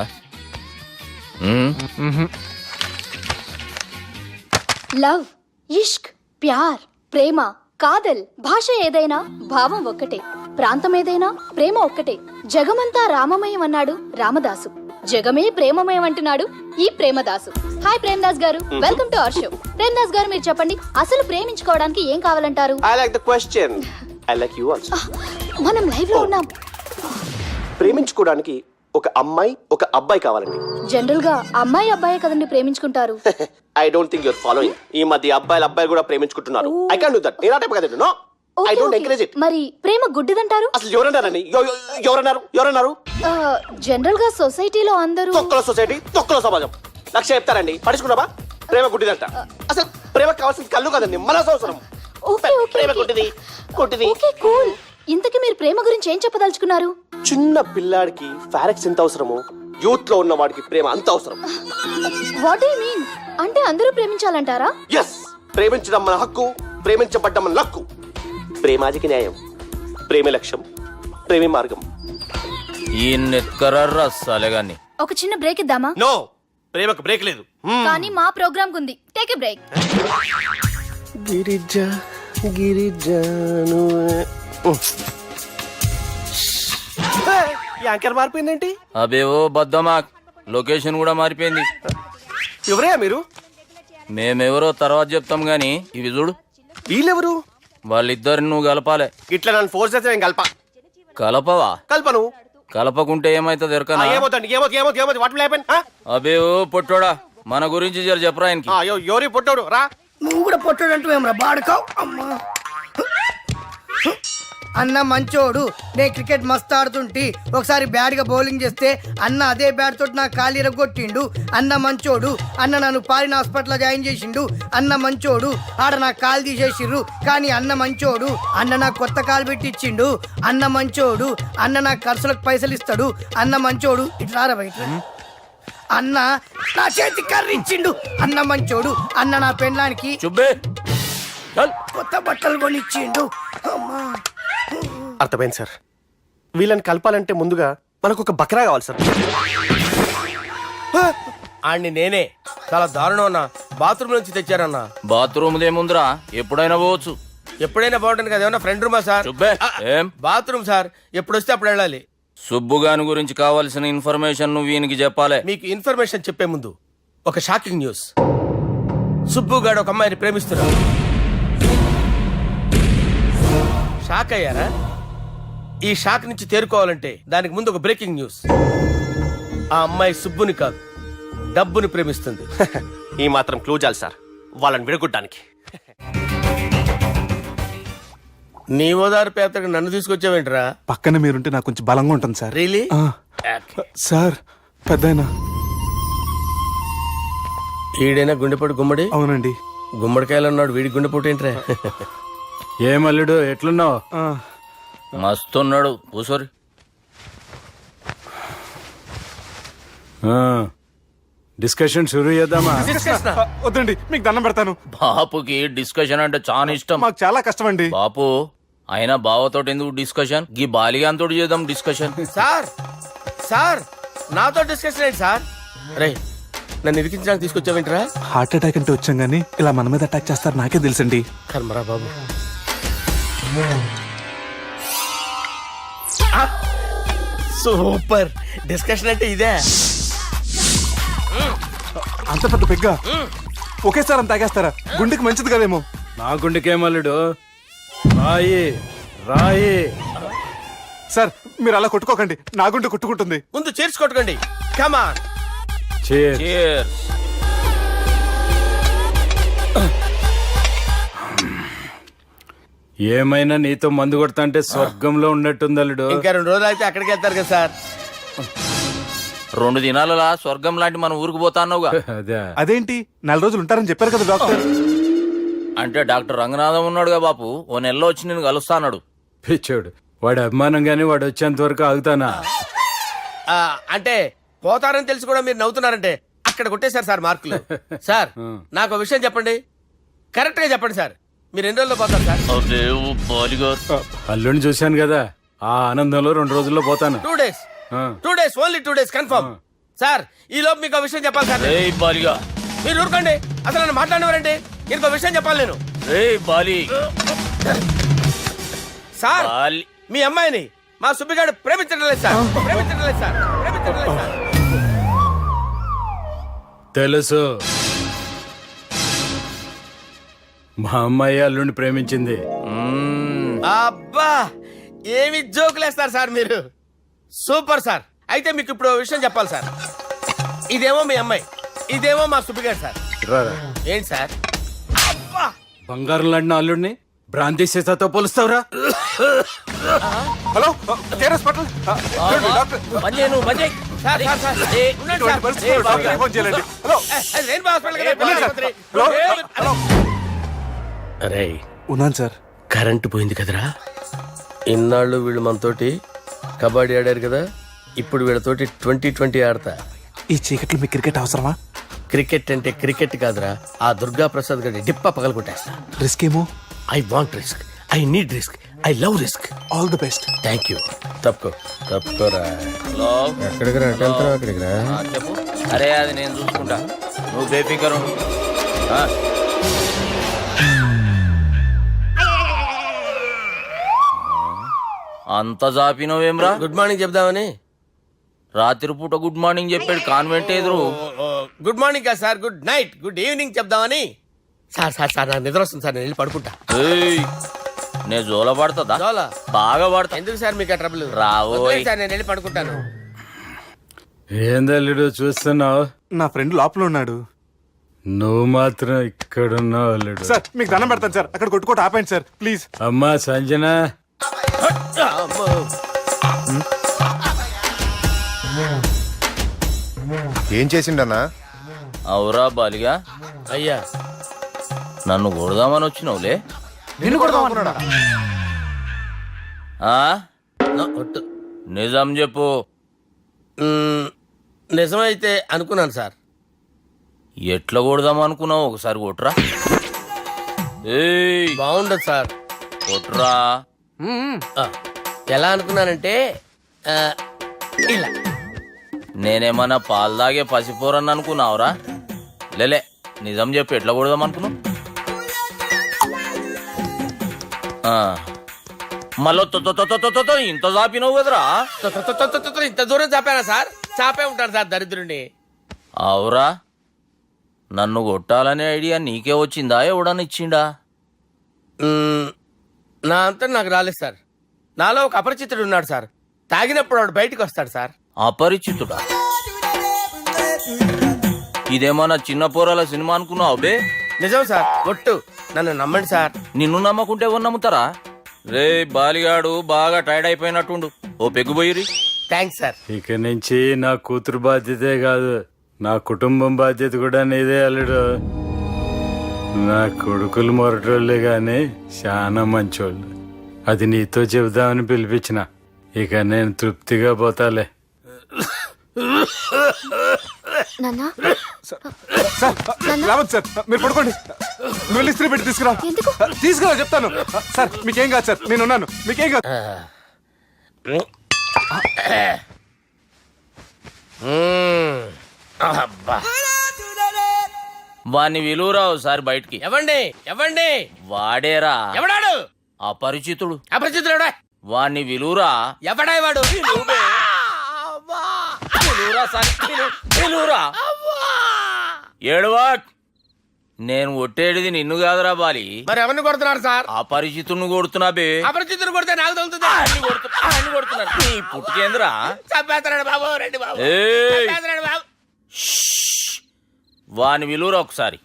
లవ్, ఇష్క్, ప్యార్, ప్రేమ, కాదల్, భాష ఏదైనా భావం ఒక్కటే, ప్రాంతం ఏదైనా ప్రేమ ఒక్కటే. జగమంతా రామమయం అన్నాడు రామదాసు, జగమే ప్రేమమయం అంటున్నాడు ఈ ప్రేమదాసు. హాయ్ ప్రేమదాస్ గారు, welcome to our show. Premadasa గారు, మీరు చెప్పండి, అసలు ప్రేమించుకోవడానికి ఏం కావాలంటారు? I like the question. I like you also. మనం లైవ్ లో ఉన్నాం. ప్రేమించుకోవడానికి ఒక అమ్మాయి ఒక అబ్బాయి కావాలండి. జనరల్ గా అమ్మాయి అబ్బాయి కదండి ప్రేమించుకుంటారు. I don't think your following. ఈ మధ్య అబ్బాయిలు కూడా ప్రేమించుకుంటున్నారు. I can't do that. నేను ఆ టైప్ కదండి. No, I don't encourage it. మరి ప్రేమ గుడ్డిదంటారు? అసలు ఎవరన్నారని? ఎవరన్నారు? జనరల్ గా సొసైటీలో అందరూ తొక్కల సొసైటీ, తొక్కల సమాజం లక్ష చెప్తారండి. పడుచుకున్నావా? ప్రేమ గుడ్డిదంట. అసలు ప్రేమ కావాల్సిన కళ్ళు కాదండి, మనసు అవసరం. ప్రేమ గుడ్డిది. Okay, cool. ఇంతకీ మీరు ప్రేమ గురించి ఏం చెప్పదలుచుకున్నారు? చిన్న పిల్లాడికి ఫారెక్స్ ఎంత అవసరమో యూత్ లో ఉన్న వాడికి ప్రేమ అంత అవసరం. What do you mean? అంటే అందరూ ప్రేమించాలంటారా? ఎస్, ప్రేమించడం మన హక్కు, ప్రేమించబడ్డం మన లక్కు. ప్రేమాజికి న్యాయం, ప్రేమే లక్ష్యం, ప్రేమే మార్గం. ఈ నెత్కరర్రా సాలెగాన్ని. ఒక చిన్న బ్రేక్ ఇద్దామా? నో, ప్రేమకు బ్రేక్ లేదు. కానీ మా ప్రోగ్రామ్ కుంది. Take a break. గిరిజాను యాంకర్ మారిపోయిందేంటి? అబేవో బద్దమాక్, లొకేషన్ కూడా మారిపోయింది. ఎవరయ్యా మీరు? మేమెవరో తర్వాత చెప్తాం గాని ఇవి చూడు. వీళ్ళెవరు? వాళ్ళిద్దరిని నువ్వు కలపాలే. ఇట్లా నన్ను ఫోర్స్ చేస్తే నేను కలపవా? కల్పను. కలపకుంటే ఏమైతుంది ఎరకనా? ఏమవుతుంది? What will happen? అబేవో పొట్టోడా, మన గురించి జర చెప్పరా ఆయనకి. ఎవరి పొట్టాడు రా. నువ్వు కూడా పొట్టాడంటూ ఏమరా బాడుకావు. అమ్మా అన్న మంచోడు. నేను క్రికెట్ మస్తు ఆడుతుంటి, ఒకసారి బ్యాట్ గా బౌలింగ్ చేస్తే అన్న అదే బ్యాట్ తోటి నా కాలు ఇరగొట్టిండు. అన్న మంచోడు. అన్న నన్ను పాలిన హాస్పిటల్ జాయిన్ చేసిండు. అన్న మంచోడు. ఆడ నా కాలు తీసేసిర్రు, కానీ అన్న మంచోడు. అన్న నాకు కొత్త కాలు పెట్టిచ్చిండు. అన్న మంచోడు. అన్న నాకు ఖర్చులకు పైసలు ఇస్తాడు. అన్న మంచోడు. ఇట్లా రా బయట. అన్న నా చేతి కర్ర ఇచ్చిండు. అన్న మంచోడు. అన్న నా పెళ్ళానికి చుబ్బే కొత్త బట్టలు కొనిచ్చిండు. అమ్మా. అర్థమైంది సార్. వీళ్ళని కలపాలంటే ముందుగా మనకు ఒక బకరా కావాలి సార్. ఆడిని నేనే చాలా దారుణం అన్నా. బాత్రూమ్ నుంచి తెచ్చారన్నా. బాత్రూమ్ దేముందిరా, ఎప్పుడైనా పోవచ్చు. ఎప్పుడైనా బాగుంటుంది కదా. ఏమన్నా ఫ్రెండ్ రూమా సార్? చుబ్బే, ఏం బాత్రూమ్ సార్, ఎప్పుడు వస్తే అప్పుడు వెళ్ళాలి. సుబ్బుగాని గురించి కావాల్సిన ఇన్ఫర్మేషన్ నువ్వు వీనికి చెప్పాలి. మీకు ఇన్ఫర్మేషన్ చెప్పే ముందు ఒక షాకింగ్ న్యూస్. సుబ్బుగాడు ఒక అమ్మాయిని ప్రేమిస్తున్నాడు. షాక్ అయ్యారా? ఈ షాక్ నుంచి తేరుకోవాలంటే దానికి ముందు ఒక బ్రేకింగ్ న్యూస్. ఆ అమ్మాయి సుబ్బుని కాదు, డబ్బుని ప్రేమిస్తుంది. ఈ మాత్రం క్లూ చాలు సార్ వాళ్ళని విడగొట్టడానికి. నీ ఓదారు పేదకు నన్ను తీసుకొచ్చావేంట్రా? పక్కన మీరుంటే నాకు కొంచెం బలంగా ఉంటుంది సార్. రియలీ? సార్ పెద్దయినా. ఈడైనా గుండెపోటు గుమ్మడి? అవునండి. గుమ్మడికాయలు ఉన్నాడు, వీడి గుండెపోటు ఏంట్రా? ఏమల్లుడు ఎట్లున్నావు? మస్తున్నాడు కూసోరి. డిస్కషన్ షురూ చేద్దామా? వద్దండి, మీకు దండం పెడతాను. బాపుకి డిస్కషన్ అంటే చాలా ఇష్టం. మాకు చాలా కష్టం అండి. బాపు అయినా బావతోటి ఎందుకు డిస్కషన్? గీ బాలిగాంతో చేద్దాం డిస్కషన్. సార్ సార్ నాతో డిస్కషన్ ఏంటి సార్? రే నన్ను ఇరికించడానికి తీసుకొచ్చావేంట్రా? హార్ట్ అటాక్ అంటే వచ్చాం గానీ ఇలా మన మీద అటాక్ చేస్తారు నాకే తెలుసండి. కర్మరా బాబు. సూపర్ డిస్కషన్ అంటే ఇదే. అంత పెద్ద పెగ్గా ఒకేసారి అంత తాగేస్తారా? గుండెకి మంచిది కదేమో. నా గుండెకేమల్లుడు రాయి రాయి. సార్ మీరు అలా కొట్టుకోకండి, నా గుండె కొట్టుకుంటుంది. ముందు చేర్చి కొట్టుకోండి. కమాన్. Cheers. Cheers. ఏమైనా నీతో మందు కొడతా స్వర్గంలో ఉన్నట్టుంది అల్లుడు. ఇంకా 2 రోజులు అయితే అక్కడికి వెళ్తారు కదా సార్. 2 దినాలలా స్వర్గం లాంటి మన ఊరికి పోతాన్నావుగా. అదే అదేంటి 4 రోజులు ఉంటారని చెప్పారు కదా డాక్టర్. అంటే డాక్టర్ రంగనాథం ఉన్నాడుగా బాపు, ఓ నెలలో వచ్చి నేను కలుస్తాన్నాడు. పిచ్చోడు, వాడి అభిమానం గాని వాడు వచ్చేంత వరకు ఆగుతానా? అంటే పోతారని తెలిసి కూడా మీరు నవ్వుతున్నారంటే అక్కడ కొట్టేశారు సార్ మార్కులు. సార్ నాకు ఒక విషయం చెప్పండి, కరెక్ట్ గా చెప్పండి సార్. మీరు ఎన్ని రోజుల్లో పోతారు సార్? అల్లుడిని చూశాను కదా, ఆ ఆనందంలో 2 రోజుల్లో పోతాను. 2 days. 2 days, only 2 days confirm. Sir ఈ లోపు మీకు ఒక విషయం చెప్పాలి సార్. బాలిగా మీరు ఊరుకోండి, అసలు నన్ను మాట్లాడేవారండి. ఇంకో విషయం చెప్పాలి నేను. బాలి సార్ మీ అమ్మాయిని మా సుబ్బిగాడు ప్రేమించడం లేదు సార్. ప్రేమించడం లేదు సార్. ప్రేమించడం లేదు సార్. తెలుసు, మా అమ్మాయి అల్లుడిని ప్రేమించింది. అబ్బా ఏమి జోకులేస్తారు సార్ మీరు. Super sir. అయితే మీకు ఇప్పుడు ఓ విషయం చెప్పాలి సార్. ఇదేమో మీ అమ్మాయి, ఇదేమో మా సుబ్బిగాడు సార్. రారా. ఏంటి సార్? అబ్బా బంగారం లాంటి నా అల్లుడిని భ్రాంతి సీతతో పోలుస్తావురా? Hello hospital sir sir sir ఉండండి సార్. ఫోన్ చేయాలండి. హలో అది రెయిన్బో హాస్పిటల్ కదా, పిల్లల ఆసుపత్రి. హలో అరే ఉన్నాను సార్. కరెంటు పోయింది కదరా. ఇన్నాళ్ళు వీళ్ళు మనతోటి కబడ్డీ ఆడారు కదా, ఇప్పుడు వీళ్ళతోటి 2020 ఆడతా. ఈ చీకట్లో మీకు క్రికెట్ అవసరమా? క్రికెట్ అంటే క్రికెట్ కాదురా, ఆ దుర్గా ప్రసాద్ గారి డిప్ప పగల కొట్టేస్తా. రిస్క్ ఏమో. I want risk, I need risk, I love risk. All the best. Thank you. తప్పుకోరా. ఎక్కడికి రా? వెళ్తారా అక్కడికి రా. చెప్పు. అరే అది నేను చూసుకుంటా, నువ్వు బేఫికర్ ఉండు. అంత జాపినవేమ్రా? గుడ్ మార్నింగ్ చెప్దామని. రాత్రి పూట గుడ్ మార్నింగ్ చెప్పాడు కాన్వెంట్ ఎదురు. గుడ్ మార్నింగ్ కాదు sir, good night, good evening చెప్దామని. సార్ సార్ సార్ నాకు నిద్ర వస్తుంది సార్, నేను వెళ్ళి పడుకుంటా. నేను జోల పడుతుందా? జోల బాగా పడతా. ఎందుకు సార్ మీకు ఆ ట్రబుల్? రావోయ్ సార్ నేను వెళ్ళి పడుకుంటాను. ఏందల్లుడు చూస్తున్నావు? నా ఫ్రెండ్ లోపల ఉన్నాడు. నువ్వు మాత్రం ఇక్కడున్నావు అల్లుడు. సార్ మీకు దండం పెడతాను సార్, అక్కడ కొట్టుకోట ఆపండి సార్ ప్లీజ్. అమ్మా సంజన, ఏం చేసిండన్నా? అవురా బాలిగా, అయ్యా నన్ను కొడదామని వచ్చినావులే. నిన్ను కొడదామన్నాడా? నిజం చెప్పు. నిజమైతే అనుకున్నాను సార్. ఎట్లా కొడదాం అనుకున్నావు? ఒకసారి కొట్రా. ఏయ్ బాగుండదు సార్. కొట్రా. ఆ, ఎలా అనుకున్నానంటే ఆ, ఇలా నేనేమన్నా పాలు తాగే పసిపోరని అనుకున్నావురా? లేలే, నిజం చెప్పి ఎట్లా కొడదాం అనుకున్నావు? మళ్ళీ ఇంత చాపినవు కదరా? ఇంత దూరం చాపానా సార్? చాపే ఉంటాను సార్ దరిద్రుడిని. అవురా, నన్ను కొట్టాలనే ఐడియా నీకే వచ్చిందా? ఎవడన్నా ఇచ్చిండా? నా అంతా నాకు రాలేదు సార్. నాలో ఒక అపరిచితుడు ఉన్నాడు సార్. తాగినప్పుడు వాడు బయటికి వస్తాడు సార్. అపరిచితుడా? ఇదేమన్నా చిన్న పోరాల సినిమా అనుకున్నావు బే? నిజం సార్, ఒట్టు. నన్ను నమ్మండి సార్. నిన్ను నమ్మకుంటే ఎవరు నమ్ముతారా? రే బాలిగాడు బాగా టైర్డ్ అయిపోయినట్టుండు, ఓ పెగ్గుబోయిరి. Thanks sir. ఇక నుంచి నా కూతురు బాధ్యతే కాదు, నా కుటుంబం బాధ్యత కూడా నీదే అల్లుడు. నా కొడుకులు మొరటోళ్ళే గాని చాలా మంచోళ్ళు. అది నీతో చెబుదామని పిలిపించిన. ఇక నేను తృప్తిగా పోతాలే. నాన్నా సార్ రావద్దు సార్, మీరు పడుకోండి. నువ్వు వెళ్ళి ఇస్త్రీ పెట్టి తీసుకురా. తీసుకురా చెప్తాను. సార్ మీకేం కాదు సార్, నేను ఉన్నాను. మీకేం కాదు. అబ్బా. వాణ్ణి విలువరావు సార్ బయటికి. ఎవండి ఎవండి? వాడేరా ఎవడాడు? అపరిచితుడు. అపరిచితుడు వాణ్ణి విలువరా. ఎవడాయి వాడు? ఏడవా, నేను ఒట్టేడిది నిన్ను కాదురా బాలి. మరి ఎవరిని కొడుతున్నారు సార్? అపరిచితుడిని కొడుతున్నా బే. అపరిచితుడు కొడితే నాకు తగులుతుంది. కొడుతున్నారు నీ పుట్టుకేంద్రా? చంపేస్తున్నాడు బాబు, రండి బాబు. ఏయ్, చంపేస్తున్నాడు బాబు. వాణ్ణి విలువరా ఒకసారి.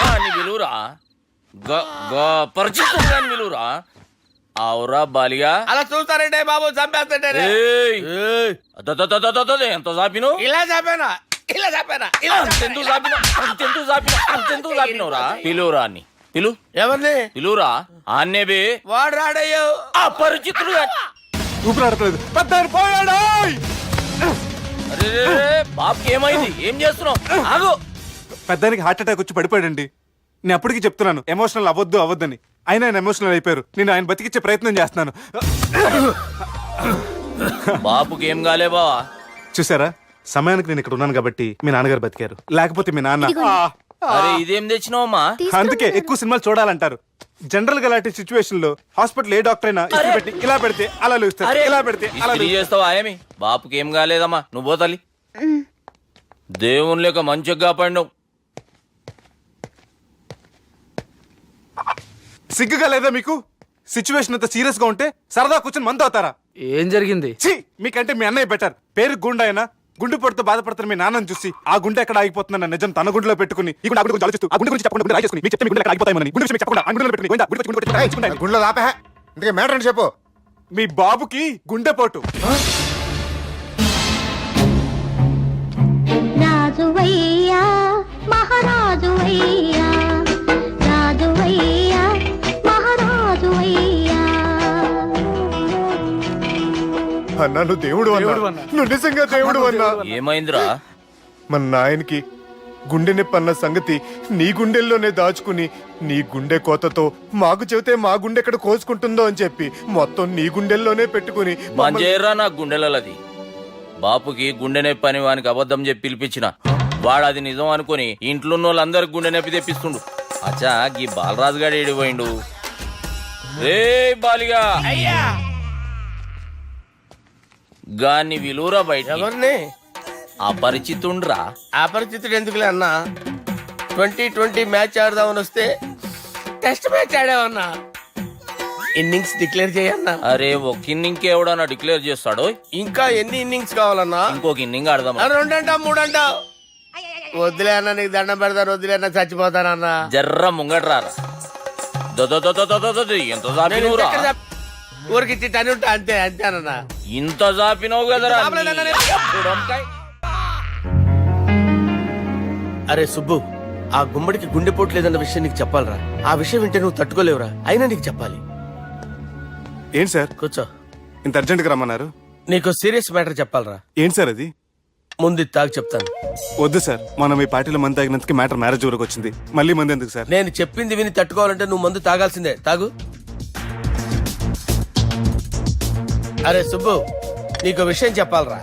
వాణ్ణి విలువరా. పరిచితుడు గాని విలువరా. అవురా బాలిగా. అలా చూస్తారంటే బాబు, చంపేస్తాడే. ఎంత చాపిను? ఇలా చాపానా? ఇలా చాపానా? ఇలా చాపినవురా? పిలువురా అని పిలు. ఎవరిని పిలువురా అన్నే బే. వాడు రాడయ్యో. అపరిచితుడు ఊపిరాడట్లేదు. పెద్ద పోయాడు. అరే బాబుకి ఏమైంది? ఏం చేస్తున్నావు? ఆగు. పెద్దానికి హార్ట్ అటాక్ వచ్చి పడిపోయాడండి. నేను అప్పటికి చెప్తున్నాను ఎమోషనల్ అవ్వద్దని. అయినా ఆయన ఎమోషనల్ అయిపోయారు. నేను ఆయన బతికిచ్చే ప్రయత్నం చేస్తున్నాను. బాబుకి ఏం కాలే బావా? చూసారా, సమయానికి నేను ఇక్కడ ఉన్నాను కాబట్టి మీ నాన్నగారు బతికారు. లేకపోతే మీ నాన్న. అరే ఇదేం తెచ్చినావమ్మా? అందుకే ఎక్కువ సినిమాలు చూడాలంటారు. జనరల్ గా అలాంటి సిచ్యువేషన్ లో హాస్పిటల్ ఏ డాక్టర్ అయినా ఇస్త్రీ పెట్టి ఇలా పెడితే అలా లూస్తారు, ఇలా పెడితే అలా ఇస్త్రీ చేస్తావా ఏమి? బాపుకి ఏం కాలేదమ్మా, నువ్వు పోతల్లి. దేవుని లేక మంచిగా పడినావు. సిగ్గుగా లేదా మీకు? సిచ్యువేషన్ అంత సీరియస్ గా ఉంటే సరదా కూర్చొని మందు అవుతారా? ఏం జరిగింది? ఛీ, మీకంటే మీ అన్నయ్య బెటర్. పేరు గుండె అయినా గుండె పొడితో బాధపడుతున్న మీ నాన్నని చూసి ఆ గుండె ఎక్కడ ఆగిపోతుందన్న నిజం తన గుండెలో పెట్టుకుని ఈ గుండె గురించి ఆలోచిస్తూ ఆ గుండె గురించి చెప్పకుండా గుండె రాజేసుకుని మీకు చెప్తే మీ గుండె ఎక్కడ ఆగిపోతాయని గుండె విషయం చెప్పకుండా ఆ గుండెలో పెట్టుకుని గుండె గుండె గుండెలో ఆపే. ఇందుకే మ్యాటర్ అని చెప్పు. మీ బాబుకి గుండెపోటు. రాజువయ్యా మహారాజువయ్యా, రాజువయ్యా మహారాజువయ్యా. అన్నా నువ్వు దేవుడు అన్నా. నువ్వు నిజంగా దేవుడు అన్నా. ఏమైందిరా? మన నాయనకి గుండె నొప్పి అన్న సంగతి నీ గుండెల్లోనే దాచుకుని నీ గుండె కోతతో మాకు చెబితే మా గుండె ఎక్కడ కోసుకుంటుందో అని చెప్పి మొత్తం నీ గుండెల్లోనే పెట్టుకుని మంజేరా నా గుండెలది. బాపుకి గుండె నొప్పి అని వానికి అబద్ధం చెప్పి పిలిపించిన వాడు అది నిజం అనుకుని ఇంట్లో ఉన్న వాళ్ళందరికి గుండె నొప్పి తెప్పిస్తుండు. అచ్చా గీ బాలరాజు గారు ఏడిపోయిండు. రే బాలిగా, అయ్యా గాన్ని విలువరా బయట. ఎవరిని? అపరిచితుండ్రా. అపరిచితుడు ఎందుకులే అన్నా? 2020 మ్యాచ్ ఆడదామని వస్తే టెస్ట్ మ్యాచ్ ఆడామన్నా. ఇన్నింగ్స్ డిక్లేర్ చేయన్నా. అరే ఒక ఇన్నింగ్ ఎవడన్నా డిక్లేర్ చేస్తాడో? ఇంకా ఎన్ని ఇన్నింగ్స్ కావాలన్నా? ఇంకొక ఇన్నింగ్ ఆడదాం. 2 అంటావు 3 అంటావు. వద్దులే అన్న, నీకు దండం పెడతాను. వద్దులే అన్న, చచ్చిపోతానన్నా. జర్ర ముంగట్రా. ఎంత జాపినవురా? ఊరికి టని ఉంటా అంతే అంతేనన్నా. ఇంత జాపినవు కదరా. అరే సుబ్బు, ఆ గుమ్మడికి గుండెపోటు లేదన్న విషయం నీకు చెప్పాలరా. ఆ విషయం వింటే నువ్వు తట్టుకోలేవురా. అయినా నీకు చెప్పాలి. ఏంటి సార్ కూర్చో. ఇంత అర్జెంట్ గా రమ్మన్నారు? నీకు సీరియస్ మ్యాటర్ చెప్పాలరా. ఏంటి సార్ అది? ముందు ఇది తాగు చెప్తాను. వద్దు సార్, మనం ఈ పార్టీలో మంది తాగినందుకు మ్యాటర్ మ్యారేజ్ వరకు వచ్చింది. మళ్ళీ మంది ఎందుకు సార్? నేను చెప్పింది విని తట్టుకోవాలంటే నువ్వు మందు తాగాల్సిందే. తాగు. అరే సుబ్బు, నీకు విషయం చెప్పాలరా.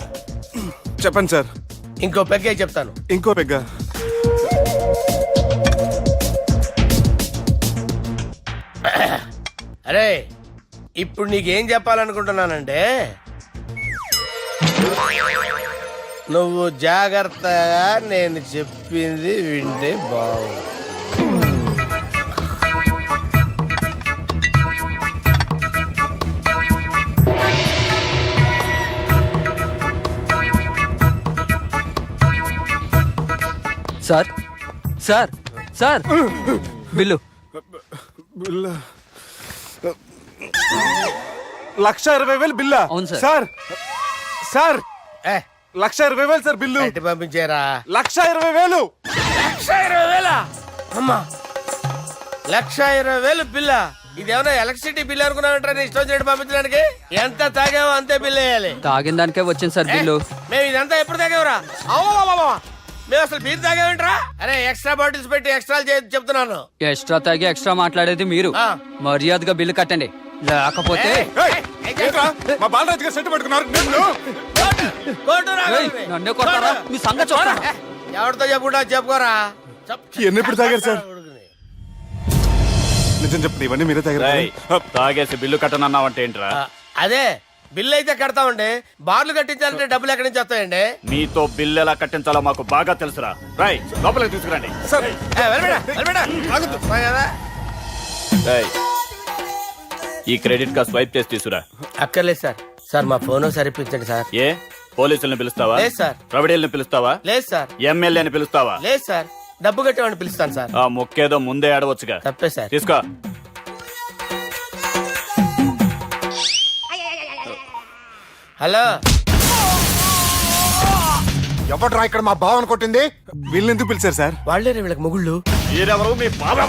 చెప్పండి సార్. ఇంకో పెగ్గే చెప్తాను. ఇంకో పెగ్గా? అరే ఇప్పుడు నీకేం చెప్పాలనుకుంటున్నానంటే, నువ్వు జాగ్రత్తగా నేను చెప్పింది వింటే బాగుంది. Sir sir sir bill. 1,20,000 బిల్లా? అవును సార్. సార్ సార్, ఏ 1,20,000 సార్ బిల్లు. బయట పంపించేరా. 1,20,000. 1,20,000 అమ్మా, 1,20,000 బిల్ల. ఇదేమన్నా ఎలక్ట్రిసిటీ బిల్ అనుకున్నామంటారా? నీ ఇష్టం చేయడం పంపించడానికి. ఎంత తాగావో అంతే బిల్ వేయాలి. తాగిన దానికే వచ్చింది సార్ బిల్లు. మేము ఇదంతా ఎప్పుడు తాగేవరా? మేము అసలు బీర్ తాగేమంటారా? అరే ఎక్స్ట్రా బాటిల్స్ పెట్టి ఎక్స్ట్రా చెప్తున్నాను. ఎక్స్ట్రా తాగి ఎక్స్ట్రా మాట్లాడేది మీరు. ఆ. మర్యాదగా బిల్లు కట్టండి, లేకపోతే ఏయ్, ఏంట్రా? మా బాలరాజు గారు సెట్ పట్టుకున్నారు. నన్నే కొడతారా? మీ సంగతి చూస్తారా? ఎవరితో చెప్పుకుంటా చెప్పుకోరా. ఎన్నెప్పుడు తాగారు సార్? నిజం చెప్పండి, ఇవన్నీ మీరే తాగారు. తాగేసి బిల్లు కట్టనన్నావంటే ఏంట్రా? అదే బిల్లు అయితే కడతామండి. బార్లు కట్టించాలంటే డబ్బులు ఎక్కడి నుంచి వస్తాయండి? మీతో బిల్లు ఎలా కట్టించాలో మాకు బాగా తెలుసురా. రై లోపలికి తీసుకురండి. సార్ కదా. ఈ క్రెడిట్ కార్డ్ స్వైప్ చేసి తీసుకురా. అక్కర్లేదు సార్. సార్ మా ఫోన్ సరిపించండి సార్. ఏ పోలీసుల్ని పిలుస్తావా? లేదు సార్. ప్రొవిడీల్ని పిలుస్తావా? లేదు సార్. ఎమ్మెల్యేని పిలుస్తావా? లేదు సార్. డబ్బు కట్టేవాడిని పిలుస్తాను సార్. ఆ మొక్కేదో ముందే ఆడవచ్చుగా. తప్పే సార్. తీసుకో. హలో, ఎవడ్రా ఇక్కడ మా బావని కొట్టింది? వీళ్ళని ఎందుకు పిలిచారు సార్? వాళ్ళే వీళ్ళకి మొగుళ్ళు. మీరెవరు? మీ బాబా.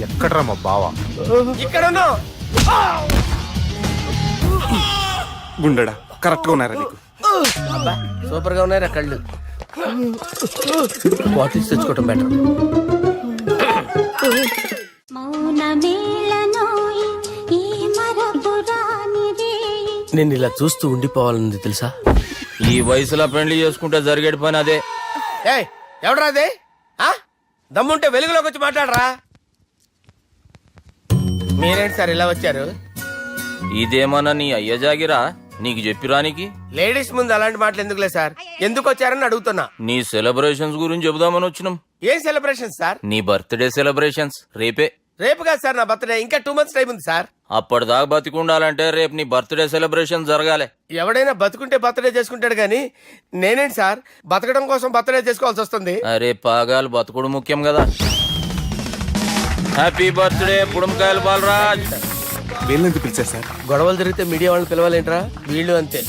ఎక్కడ్రా మా బావ? ఇక్కడ ఉన్నావు. గుండెడా కరెక్ట్ గా ఉన్నారా నీకు? అబ్బా సూపర్ గా ఉన్నారా కళ్ళు. బాటిల్స్ తెచ్చుకోవటం బెటర్. నేను ఇలా చూస్తూ ఉండిపోవాలన్నది తెలుసా? ఈ వయసులో పెళ్లి చేసుకుంటే జరిగేటి పని అదే. ఏయ్ ఎవడ్రా అదే? దమ్ముంటే వెలుగులోకి వచ్చి మాట్లాడరా. మీరేంటి సార్ ఇలా వచ్చారు? ఇదేమన్నా నీ అయ్య జాగిరా నీకు చెప్పిరానికి? లేడీస్ ముందు అలాంటి మాటలు ఎందుకులే సార్. ఎందుకు వచ్చారని అడుగుతున్నా. నీ సెలబ్రేషన్స్ గురించి చెబుదామని వచ్చినాం. ఏం సెలబ్రేషన్ సార్? నీ బర్త్డే సెలబ్రేషన్స్ రేపే. రేపు కాదు సార్ నా బర్త్డే. ఇంకా 2 months టైం ఉంది సార్. అప్పటిదాకా బతికుండాలంటే రేపు నీ బర్త్డే సెలబ్రేషన్ జరగాలి. ఎవడైనా బతుకుంటే బర్త్డే చేసుకుంటాడు గానీ నేనేంటి సార్ బతకడం కోసం బర్త్డే చేసుకోవాల్సి వస్తుంది? అరే పాగాలు బతుకుడు ముఖ్యం కదా. హ్యాపీ బర్త్డే పుడుమకాయలు బాలరాజ్. వీళ్ళని ఎందుకు పిలిచారు సార్? గొడవలు జరిగితే మీడియా వాళ్ళని పిలవాలేంట్రా? వీళ్ళు అంతే.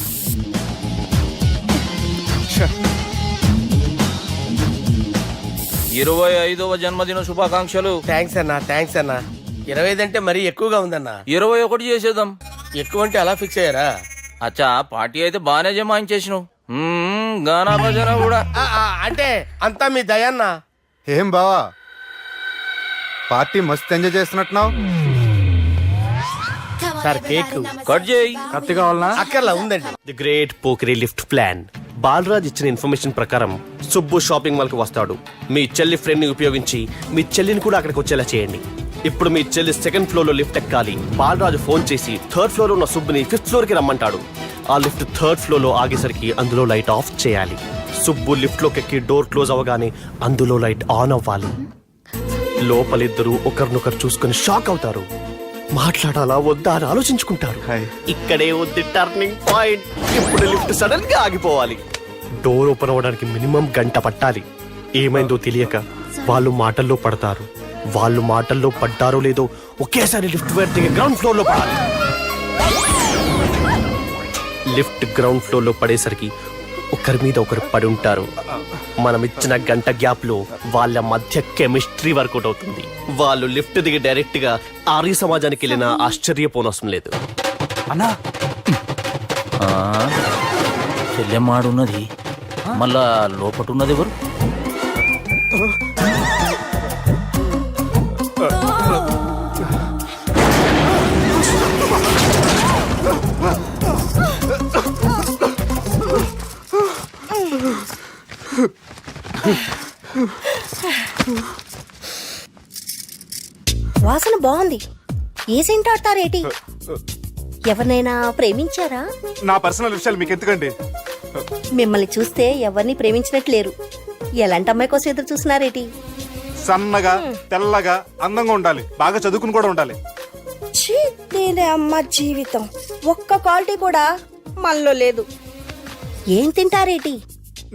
25వ జన్మదిన శుభాకాంక్షలు. థ్యాంక్స్ అన్నా, థ్యాంక్స్ అన్నా. 25 అంటే మరీ ఎక్కువగా ఉందన్నా. 21 చేసేద్దాం. ఎక్కువ అంటే అలా ఫిక్స్ అయ్యారా? అచ్చా పార్టీ అయితే బానే జమాయించేసినావు. గానా భజన కూడా. అంటే అంతా మీ దయన్నా. ఏం బావా, పార్టీ మస్తు ఎంజాయ్ చేస్తున్నట్టున్నావు. సార్ కేక్ కట్ చేయి. కత్తి కావాలనా? అక్కర్లా ఉందండి. ది గ్రేట్ పోకరీ లిఫ్ట్ ప్లాన్. బాలరాజ్ ఇచ్చిన ఇన్ఫర్మేషన్ ప్రకారం సుబ్బు షాపింగ్ మాల్ కి వస్తాడు. మీ చెల్లి ఫ్రెండ్ ని ఉపయోగించి మీ చెల్లిని కూడా అక్కడికి వచ్చేలా చేయండి. ఇప్పుడు మీ చెల్లి 2nd floor లో లిఫ్ట్ ఎక్కాలి. బాలరాజు ఫోన్ చేసి 3rd floor లో ఉన్న సుబ్బుని 5th floor కి రమ్మంటాడు. ఆ లిఫ్ట్ 3rd floor లో ఆగేసరికి అందులో లైట్ ఆఫ్ చేయాలి. సుబ్బు లిఫ్ట్ లోకి ఎక్కి డోర్ క్లోజ్ అవ్వగానే అందులో లైట్ ఆన్ అవ్వాలి. లోపలిద్దరూ ఒకరినొకరు చూసుకుని షాక్ అవుతారు. మాట్లాడాలా వద్దా అని ఆలోచించుకుంటారు. ఇక్కడే ఉంది టర్నింగ్ పాయింట్. ఇప్పుడు లిఫ్ట్ సడన్ గా ఆగిపోవాలి. డోర్ ఓపెన్ అవ్వడానికి మినిమం గంట పట్టాలి. ఏమైందో తెలియక వాళ్ళు మాటల్లో పడతారు. వాళ్ళు మాటల్లో పడ్డారో లేదో ఒకేసారి లిఫ్ట్ దిగి గ్రౌండ్ ఫ్లోర్ లో పడాలి. లిఫ్ట్ గ్రౌండ్ ఫ్లోర్ లో పడేసరికి ఒకరి మీద ఒకరు పడి ఉంటారు. మనం ఇచ్చిన గంట గ్యాప్ లో వాళ్ళ మధ్య కెమిస్ట్రీ వర్కౌట్ అవుతుంది. వాళ్ళు లిఫ్ట్ దిగి డైరెక్ట్ గా ఆర్య సమాజానికి వెళ్ళినా ఆశ్చర్యపోనవసరం లేదు. అన్నా చెల్లెమ్మాడున్నది మళ్ళా లోపటున్నది ఎవరు? వాసన బాగుంది. ఏ సెంట్ ఆడతారేటి? ఎవరినైనా ప్రేమించారా? నా పర్సనల్ విషయాలు మీకు ఎందుకండి? మిమ్మల్ని చూస్తే ఎవరిని ప్రేమించినట్లేరు. ఎలాంటి అమ్మాయి కోసం ఎదురు చూస్తున్నారేటి? సన్నగా తెల్లగా అందంగా ఉండాలి, బాగా చదువుకుని కూడా ఉండాలి. నేనే అమ్మ జీవితం ఒక్క క్వాలిటీ కూడా మనలో లేదు. ఏం తింటారేటి?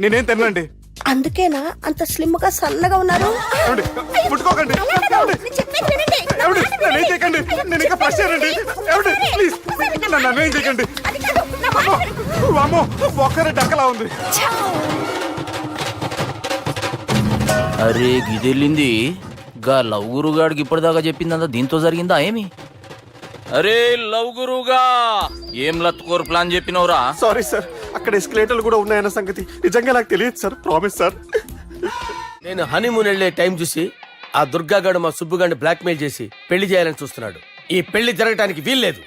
నేనేం తినండి. అందుకేనా అంత స్లిమ్ గా సన్నగా ఉన్నారు? ముట్టుకోకండి, నేనేం చేయకండి, నేను ఇంకా ఫ్రెష్ అయ్యానండి. ప్లీజ్ నన్ను ఏం చేయకండి. ఒక్కరే డక్కలా ఉంది. అరే గిదెళ్ళింది గా లవ్ గురుగాడికి ఇప్పటిదాకా చెప్పిందంతా దీంతో జరిగిందా ఏమి? అరే లవ్ గురుగా ఏం లత్కోర్ ప్లాన్ చెప్పినవురా? సారీ సార్, అక్కడ ఎస్కలేటర్లు కూడా ఉన్నాయన్న సంగతి నిజంగా నాకు తెలియదు సార్. Promise sir. నేను హనీమూన్ వెళ్లే టైం చూసి ఆ దుర్గాగాడు మా సుబ్బుగాడిని బ్లాక్మెయిల్ చేసి పెళ్లి చేయాలని చూస్తున్నాడు. ఈ పెళ్లి జరగడానికి వీల్లేదు.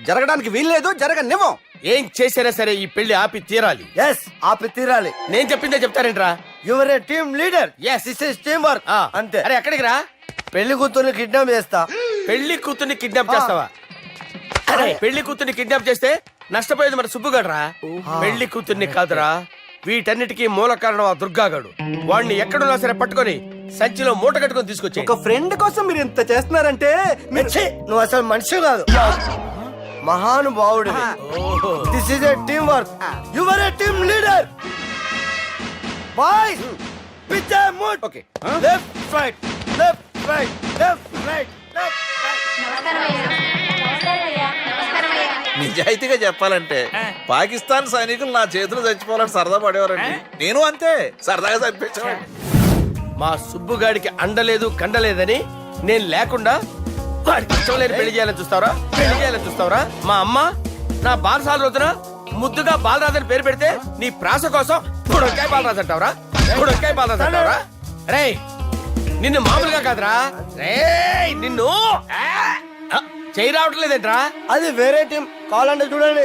జరగడానికి వీల్లేదు, జరగనివ్వం. ఏం చేసినా సరే ఈ పెళ్లి ఆపి తీరాలి. ఎస్ ఆపి తీరాలి. నేను చెప్పిందే చెప్తారేంట్రా? You're a team leader. Yes. This is team work. అంతే. అరే ఎక్కడికి రా? పెళ్లి కూతుర్ని కిడ్నాప్ చేస్తా. పెళ్లి కూతుర్ని కిడ్నాప్ చేస్తావా? అరే పెళ్లి కూతుర్ని కిడ్నాప్ చేస్తే నష్టపోయేది మన సుబ్బుగాడురా. పెళ్లి కూతుర్ని కాదురా, వీటన్నిటికీ మూల కారణం ఆ దుర్గాగాడు. వాడిని ఎక్కడున్నా సరే పట్టుకొని సంచిలో మూట కట్టుకొని తీసుకొచ్చి ఒక ఫ్రెండ్ కోసం మీరు ఇంత చేస్తున్నారంటే నువ్వు అసలు మనిషి కాదు, మహానుభావుడు. This is a team work. Your a team leader. Boys pitch A mood. Okay left right left right left right left నిజాయితీగా చెప్పాలంటే పాకిస్తాన్ సైనికులు నా చేతులు చచ్చిపోవాలని సరదా పడేవారండి. నేను అంతే సరదాగా చనిపించేవాడిని. మా సుబ్బుగాడికి అండలేదు కండలేదని నేను లేకుండా వాడికి ఇష్టం లేని పెళ్లి చేయాలని చూస్తావరా? పెళ్లి చేయాలని చూస్తావరా? మా అమ్మ నా బాలసాల రోజున ముద్దుగా బాలరాజు పేరు పెడితే నీ ప్రాస కోసం బుడొక్కాయ బాలరాజు అంటావరా? బుడొక్కాయ బాలరాజు అంటావరా? రే నిన్ను మామూలుగా కాదురా, రే నిన్ను చేయి రావట్లేదేంట్రా? అది వేరే టీం. కావాలంటే చూడండి.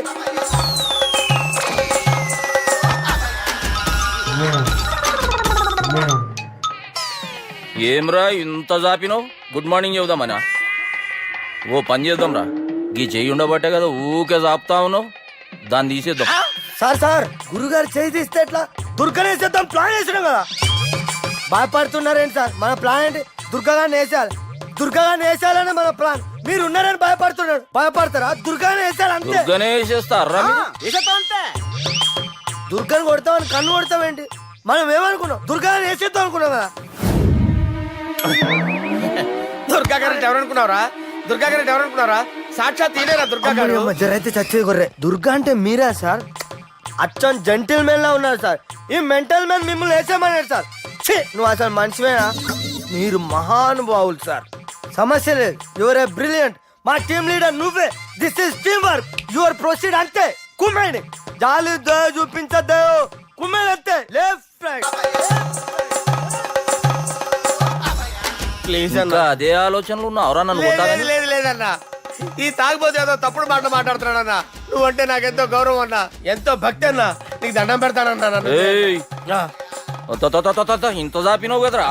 ఏమ్రా ఇంత జాపినావు? Good morning చెబుదామనా? ఓ పని చేద్దాం రా, గీ చెయ్యి ఉండబట్టే కదా ఊకే జాపుతా ఉన్నావు. దాన్ని తీసేద్దాం. సార్ సార్ గురుగారు చేయి తీస్తే ఎట్లా? దుర్గనేసేద్దాం ప్లాన్ వేసినాం కదా. భయపడుతున్నారేంటి సార్? మన ప్లాన్ ఏంటి? దుర్గాగాన్ని వేసేయాలి. దుర్గాగాన్ని వేసేయాలని మన ప్లాన్. మీరు ఉన్నారని భయపడుతున్నాడు. భయపడతారా? దుర్గానే వేసేయాలి అంతే. దుర్గనే వేసేస్తారా? దుర్గాని కొడతామని కన్ను కొడతామేంటి? మనం ఏమనుకున్నాం? దుర్గాని వేసేద్దాం అనుకున్నాం కదా. దుర్గా గారు ఎవరనుకున్నావురా? దుర్గా గారు ఎవరనుకున్నారా? సాక్షాత్ ఈయనేరా దుర్గా గారు. జరైతే చచ్చేది గొర్రె. దుర్గా అంటే మీరా సార్? అచ్చం జెంటిల్ మెన్ లా ఉన్నారు సార్. ఈ మెంటల్ మెన్ మిమ్మల్ని వేసేమన్నాడు సార్. ఛీ, నువ్వు అసలు మనిషివేనా? మీరు మహానుభావులు సార్. సమస్య లేదు. Your a brilliant. మా టీమ్ లీడర్ నువ్వే. This is team work. Your proceed అంతే. కుమ్మేయండి. జాలి దయ చూపించద్దు. కుమ్మేయండి అంతే. Left right. ప్లీజ్ ఇంకా అదే ఆలోచనలు ఉన్నావురా నన్ను కొట్టాలని? లేదు లేదన్నా, ఈ తాగిపోతే ఏదో తప్పుడు మాటలు మాట్లాడుతున్నాడన్నా. నువ్వంటే నాకెంతో గౌరవం అన్నా, ఎంతో భక్తి అన్నా. నీకు దండం పెడతానన్నా. ఏయ్, ఇంత జాపినావు కదరా?